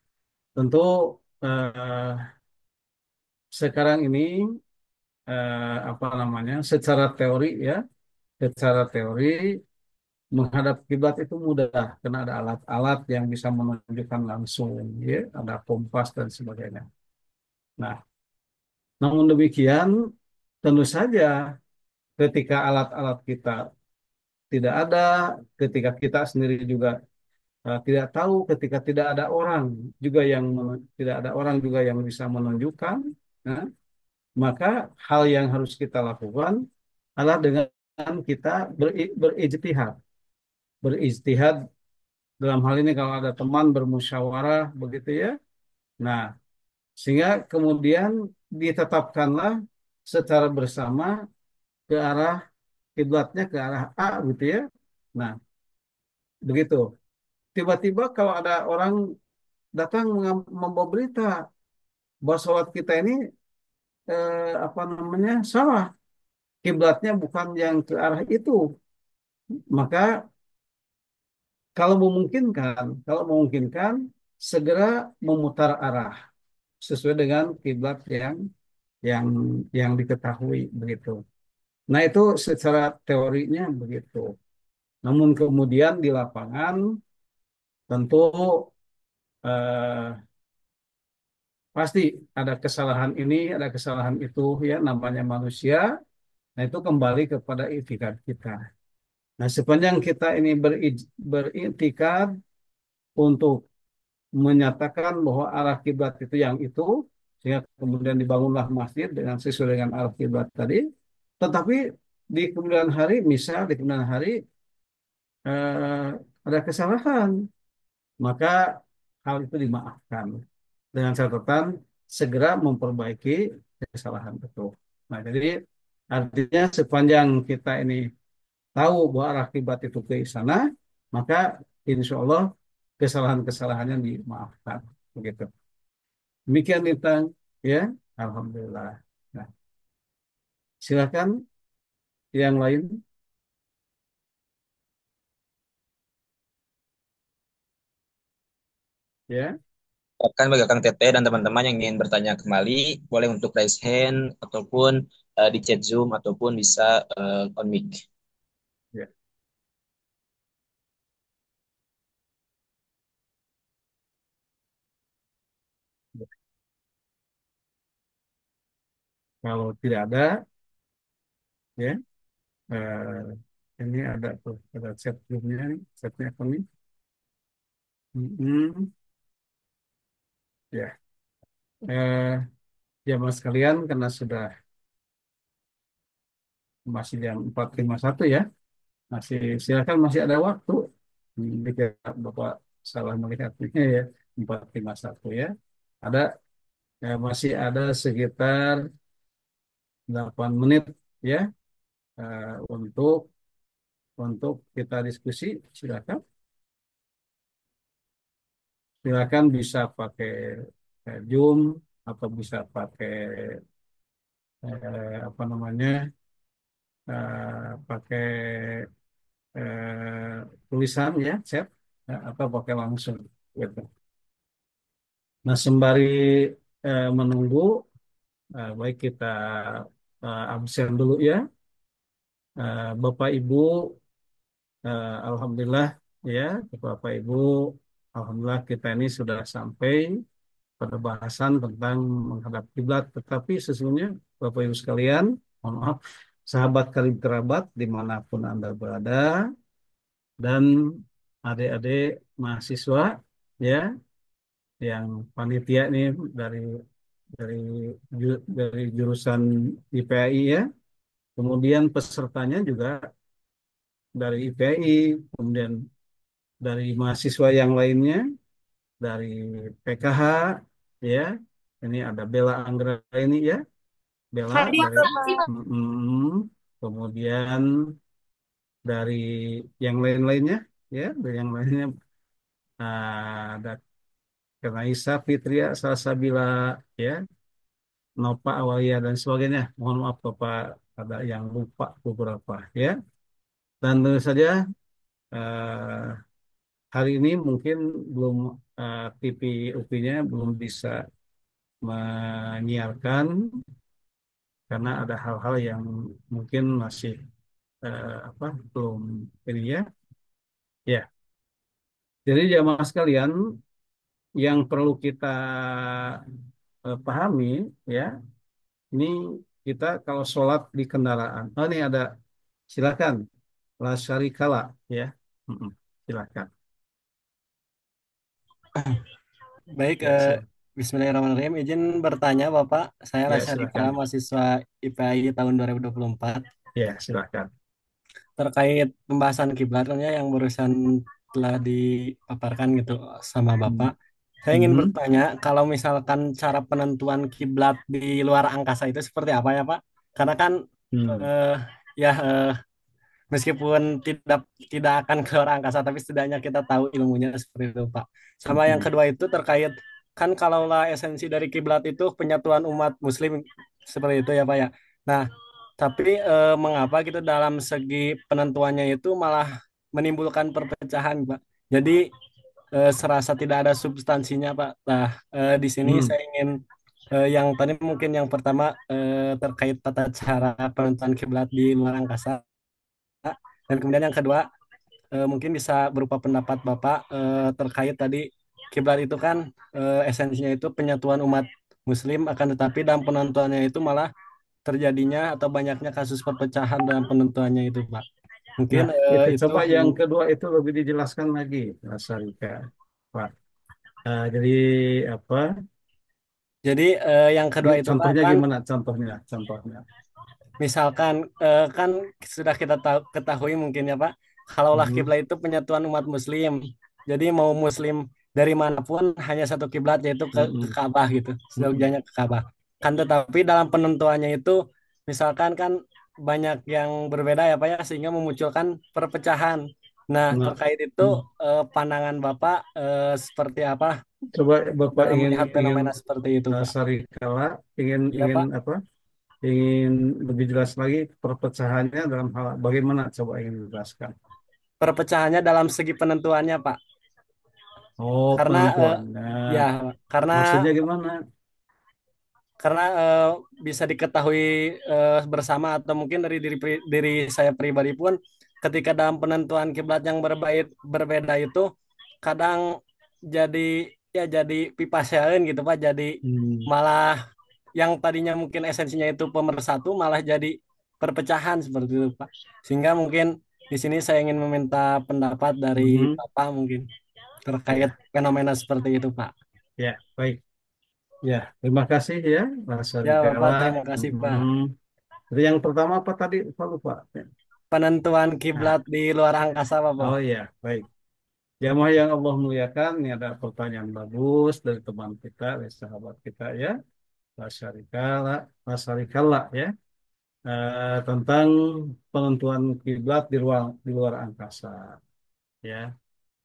tentu eh, sekarang ini apa namanya? Secara teori menghadap kiblat itu mudah karena ada alat-alat yang bisa menunjukkan langsung, ya, ada kompas dan sebagainya. Nah, namun demikian, tentu saja ketika alat-alat kita tidak ada, ketika kita sendiri juga tidak tahu, ketika tidak ada orang juga yang bisa menunjukkan, nah, maka hal yang harus kita lakukan adalah dengan kita berijtihad, berijtihad dalam hal ini kalau ada teman bermusyawarah begitu ya. Nah, sehingga kemudian ditetapkanlah secara bersama ke arah kiblatnya ke arah A gitu ya. Nah, begitu. Tiba-tiba kalau ada orang datang membawa berita bahwa sholat kita ini apa namanya salah, kiblatnya bukan yang ke arah itu, maka kalau memungkinkan segera memutar arah sesuai dengan kiblat yang yang diketahui begitu. Nah, itu secara teorinya begitu. Namun kemudian di lapangan tentu eh, pasti ada kesalahan ini, ada kesalahan itu ya namanya manusia. Nah, itu kembali kepada itikad kita. Nah, sepanjang kita ini beritikad untuk menyatakan bahwa arah kiblat itu yang itu, sehingga kemudian dibangunlah masjid dengan sesuai dengan arah kiblat tadi. Tetapi di kemudian hari eh, ada kesalahan, maka hal itu dimaafkan dengan catatan segera memperbaiki kesalahan itu. Nah, jadi artinya sepanjang kita ini tahu bahwa arah kiblat itu ke sana, maka insya Allah kesalahan-kesalahannya dimaafkan. Begitu. Demikian Lintang, ya. Alhamdulillah. Nah, Silakan yang lain, ya.
Silakan bagi Kang Tete dan teman-teman yang ingin bertanya kembali, boleh untuk raise hand ataupun di chat Zoom ataupun bisa on mic.
Ya. Kalau tidak ada, ya, ini ada chat grupnya nih, chatnya kami. Mm-mm. Ya, eh, jamaah sekalian, karena sudah masih jam 4:51 ya, silakan masih ada waktu. Jika Bapak salah melihatnya ya, 4:51 ya. Ada, masih ada sekitar 8 menit ya, untuk kita diskusi. Silakan, silakan bisa pakai Zoom atau bisa pakai apa namanya, pakai tulisan ya, chat, atau pakai langsung gitu. Nah, sembari menunggu, baik kita absen dulu ya. Bapak Ibu, Alhamdulillah ya, Bapak Ibu, Alhamdulillah kita ini sudah sampai pada bahasan tentang menghadap kiblat. Tetapi sesungguhnya Bapak Ibu sekalian, mohon maaf, sahabat karib kerabat dimanapun Anda berada, dan adik-adik mahasiswa ya, yang panitia nih dari dari dari jurusan IPAI ya, kemudian pesertanya juga dari IPAI, kemudian dari mahasiswa yang lainnya, dari PKH ya, ini ada Bella Anggra ini ya, Bella dari kemudian dari yang lain-lainnya ya, dari yang lainnya, ada Kenaisa Fitria Salsabila ya, Nova Awalia dan sebagainya. Mohon maaf Bapak, ada yang lupa beberapa ya. Dan tentu saja eh, hari ini mungkin belum, TV UPI-nya belum bisa menyiarkan karena ada hal-hal yang mungkin masih apa, belum ini ya. Ya, jadi jamaah sekalian, yang perlu kita pahami ya, ini kita kalau sholat di kendaraan. Oh, ini ada, silakan. La syarikala ya. Mm-mm. Silakan.
Baik,
Ya, silakan.
Bismillahirrahmanirrahim. Izin bertanya, Bapak. Saya
Ya,
Lasyari Kala,
silakan.
mahasiswa IPAI tahun 2024.
Ya, silakan.
Terkait pembahasan kiblatnya yang barusan telah dipaparkan gitu sama
Hmm.
Bapak. Saya ingin
Mhm.
bertanya, kalau misalkan cara penentuan kiblat di luar angkasa itu seperti apa ya, Pak? Karena kan
Hmm.
eh, ya meskipun tidak tidak akan ke luar angkasa, tapi setidaknya kita tahu ilmunya seperti itu, Pak. Sama yang
Mhm.
kedua itu terkait kan kalaulah esensi dari kiblat itu penyatuan umat Muslim seperti itu ya, Pak ya. Nah, tapi mengapa gitu dalam segi penentuannya itu malah menimbulkan perpecahan, Pak? Jadi serasa tidak ada substansinya, Pak. Nah, di sini
Hmm.
saya ingin yang tadi mungkin yang pertama terkait tata cara penentuan kiblat di luar angkasa. Dan kemudian yang kedua, mungkin bisa berupa pendapat Bapak terkait tadi kiblat itu kan esensinya itu penyatuan umat Muslim, akan tetapi dalam penentuannya itu malah terjadinya atau banyaknya kasus perpecahan dalam penentuannya itu, Pak. Mungkin
Nah, itu
itu
coba yang kedua itu lebih dijelaskan lagi, Mas Sarika, Pak. Jadi apa?
jadi yang kedua itu Pak
Contohnya
kan
gimana? Contohnya, contohnya.
misalkan kan sudah kita ketahui mungkin ya Pak, kalaulah
Mhm.
kiblat itu penyatuan umat Muslim. Jadi mau Muslim dari manapun hanya satu kiblat yaitu ke
Mhm.
Ka'bah gitu,
Mhm.
sejajarnya ke Ka'bah. Kan tetapi dalam penentuannya itu misalkan kan banyak yang berbeda ya Pak ya sehingga memunculkan perpecahan. Nah,
Nah,
terkait itu pandangan Bapak seperti apa
coba Bapak
dalam
ingin
melihat
ingin
fenomena seperti itu Pak?
Sarikala ingin
Iya
ingin
Pak.
apa? ingin lebih jelas lagi perpecahannya dalam hal bagaimana coba ingin dijelaskan.
Perpecahannya dalam segi penentuannya, Pak.
Oh,
Karena
penentuannya.
ya, karena
Maksudnya gimana?
karena bisa diketahui bersama atau mungkin dari diri saya pribadi pun ketika dalam penentuan kiblat yang berbeda itu kadang jadi jadi pipa siaran gitu Pak, jadi
Hmm.
malah yang tadinya mungkin esensinya itu pemersatu malah jadi perpecahan seperti itu Pak, sehingga mungkin di sini saya ingin meminta pendapat dari
Mhm.
Bapak mungkin terkait
Ya,
fenomena seperti itu Pak.
ya, baik. Ya, terima kasih ya, Mas
Ya Bapak,
Rikala.
terima kasih Pak.
Mhm. Jadi yang pertama apa tadi? Lupa, lupa. Ya.
Penentuan
Nah,
kiblat di luar angkasa, Bapak.
oh ya, baik. Jamaah yang Allah muliakan, ini ada pertanyaan bagus dari teman kita, dari sahabat kita ya, Mas Rikala, Mas Rikala ya, tentang penentuan kiblat di luar angkasa ya.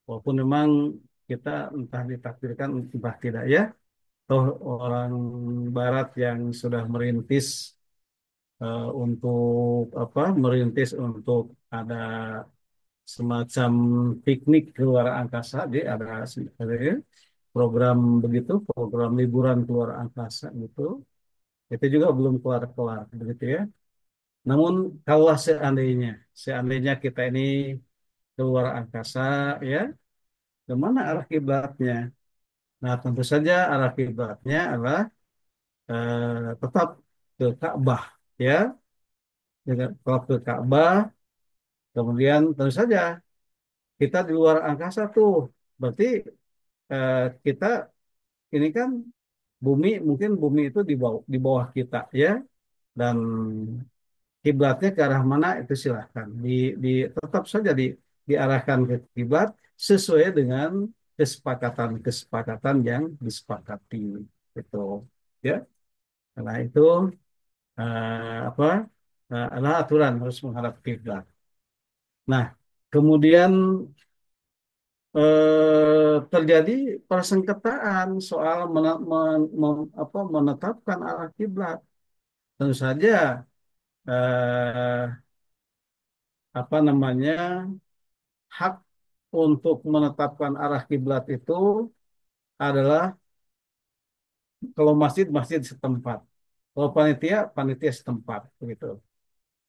Walaupun memang kita entah ditakdirkan entah tidak ya, toh orang Barat yang sudah merintis untuk apa? Merintis untuk ada semacam piknik ke luar angkasa, dia ada program begitu, program liburan ke luar angkasa gitu. Itu juga belum kelar-kelar begitu ya. Namun kalau seandainya kita ini keluar angkasa ya, kemana arah kiblatnya? Nah, tentu saja arah kiblatnya adalah tetap ke Ka'bah ya, tetap ke Ka'bah. Kemudian tentu saja kita di luar angkasa tuh, berarti eh, kita ini kan mungkin bumi itu di bawah kita ya, dan kiblatnya ke arah mana itu silahkan di tetap saja diarahkan ke kiblat sesuai dengan kesepakatan yang disepakati itu ya. Karena itu apa adalah aturan harus menghadap kiblat. Nah, kemudian terjadi persengketaan soal menetapkan arah kiblat. Tentu saja eh, apa namanya hak untuk menetapkan arah kiblat itu adalah kalau masjid masjid setempat, kalau panitia panitia setempat begitu.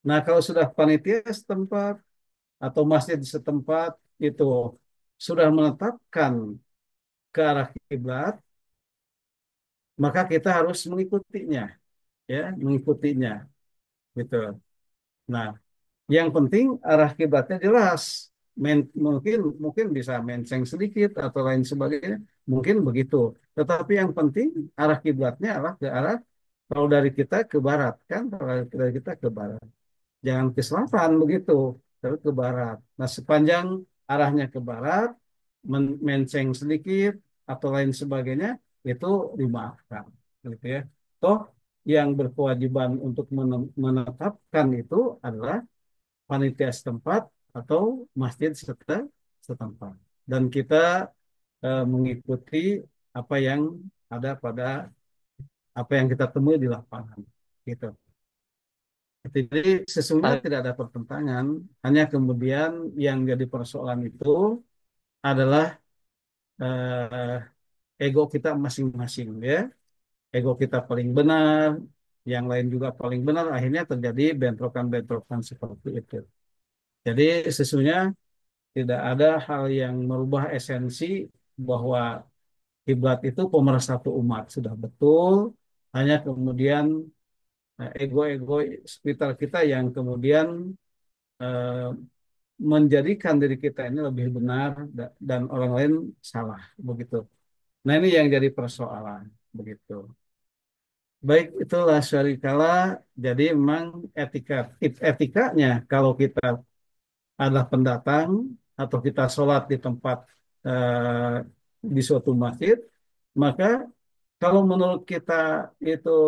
Nah, kalau sudah panitia setempat atau masjid setempat itu sudah menetapkan ke arah kiblat, maka kita harus mengikutinya, ya, mengikutinya, gitu. Nah, yang penting arah kiblatnya jelas. Mungkin mungkin bisa melenceng sedikit atau lain sebagainya, mungkin begitu. Tetapi yang penting arah kiblatnya adalah ke arah kalau dari kita ke barat kan, kalau dari kita ke barat. Jangan ke selatan begitu, tapi ke barat. Nah, sepanjang arahnya ke barat, melenceng sedikit atau lain sebagainya, itu dimaafkan, gitu ya. Toh yang berkewajiban untuk menetapkan itu adalah panitia setempat atau masjid setempat. Dan kita mengikuti apa yang ada pada apa yang kita temui di lapangan. Gitu. Jadi sesungguhnya tidak ada pertentangan, hanya kemudian yang jadi persoalan itu adalah eh, ego kita masing-masing ya. Ego kita paling benar, yang lain juga paling benar, akhirnya terjadi bentrokan-bentrokan seperti itu. Jadi sesungguhnya tidak ada hal yang merubah esensi bahwa kiblat itu pemersatu umat sudah betul, hanya kemudian ego-ego sekitar kita yang kemudian eh, menjadikan diri kita ini lebih benar dan orang lain salah begitu. Nah, ini yang jadi persoalan begitu. Baik, itulah syarikala. Jadi memang etikanya kalau kita adalah pendatang atau kita sholat di tempat di suatu masjid, maka kalau menurut kita itu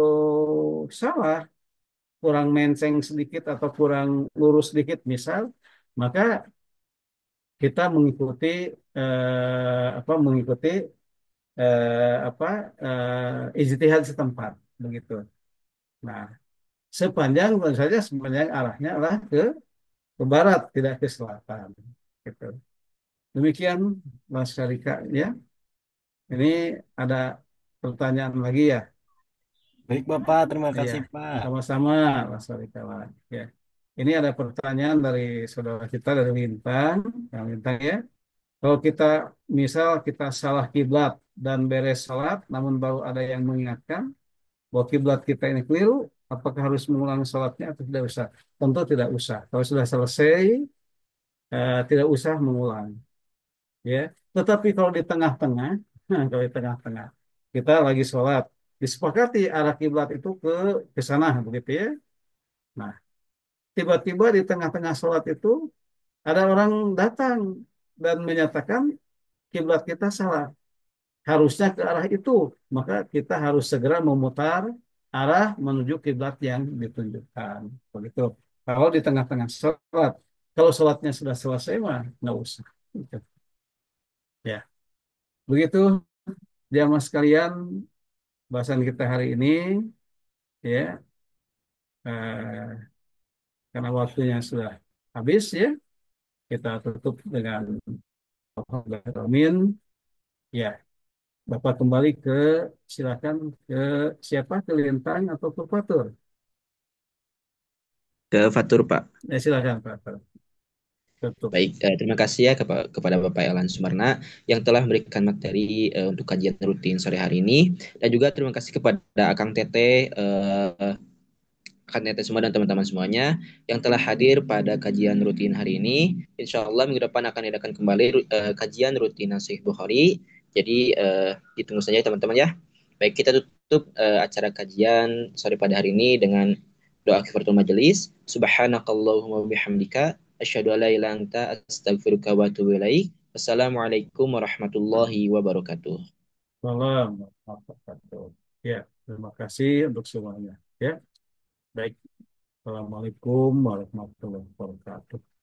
salah, kurang menceng sedikit atau kurang lurus sedikit misal, maka kita mengikuti mengikuti ijtihad setempat begitu. Nah, sepanjang tentu saja sepanjang arahnya adalah ke barat, tidak ke selatan. Gitu. Demikian Mas Syarika ya. Ini ada pertanyaan lagi ya.
Baik Bapak, terima
Iya,
kasih Pak.
sama-sama Mas Syarika. Ya. Ini ada pertanyaan dari saudara kita dari Lintang, yang Lintang ya. Kalau kita misal kita salah kiblat dan beres salat, namun baru ada yang mengingatkan bahwa kiblat kita ini keliru, apakah harus mengulang salatnya atau tidak usah? Tentu tidak usah. Kalau sudah selesai, tidak usah mengulang. Ya, tetapi kalau di tengah-tengah, kalau di tengah-tengah kita lagi sholat, disepakati arah kiblat itu ke sana, begitu ya. Nah, tiba-tiba di tengah-tengah sholat itu ada orang datang dan menyatakan kiblat kita salah, harusnya ke arah itu, maka kita harus segera memutar arah menuju kiblat yang ditunjukkan, begitu. Kalau di tengah-tengah sholat, kalau sholatnya sudah selesai mah nggak usah. Gitu. Ya, begitu jamaah sekalian bahasan kita hari ini ya, eh, karena waktunya sudah habis ya, kita tutup dengan Amin ya. Bapak kembali silakan ke siapa, ke Lintang atau ke Fatur.
Ke Fatur, Pak.
Ya silakan Pak, tutup.
Baik, terima kasih ya kepada Bapak Elan Sumarna yang telah memberikan materi untuk kajian rutin sore hari ini. Dan juga terima kasih kepada Akang Tete, Kak Nete semua dan teman-teman semuanya yang telah hadir pada kajian rutin hari ini. Insya Allah minggu depan akan diadakan kembali kajian rutin Sahih Bukhari. Jadi ditunggu saja teman-teman ya. Baik, kita tutup acara kajian sore pada hari ini dengan doa kifaratul majelis. Subhanakallahumma bihamdika asyhadu an la ilaha illa anta astaghfiruka wa atubu ilaik. Wassalamualaikum warahmatullahi wabarakatuh.
Salam warahmatullahi wabarakatuh. Ya, terima kasih untuk semuanya. Ya, baik. Assalamualaikum warahmatullahi wabarakatuh.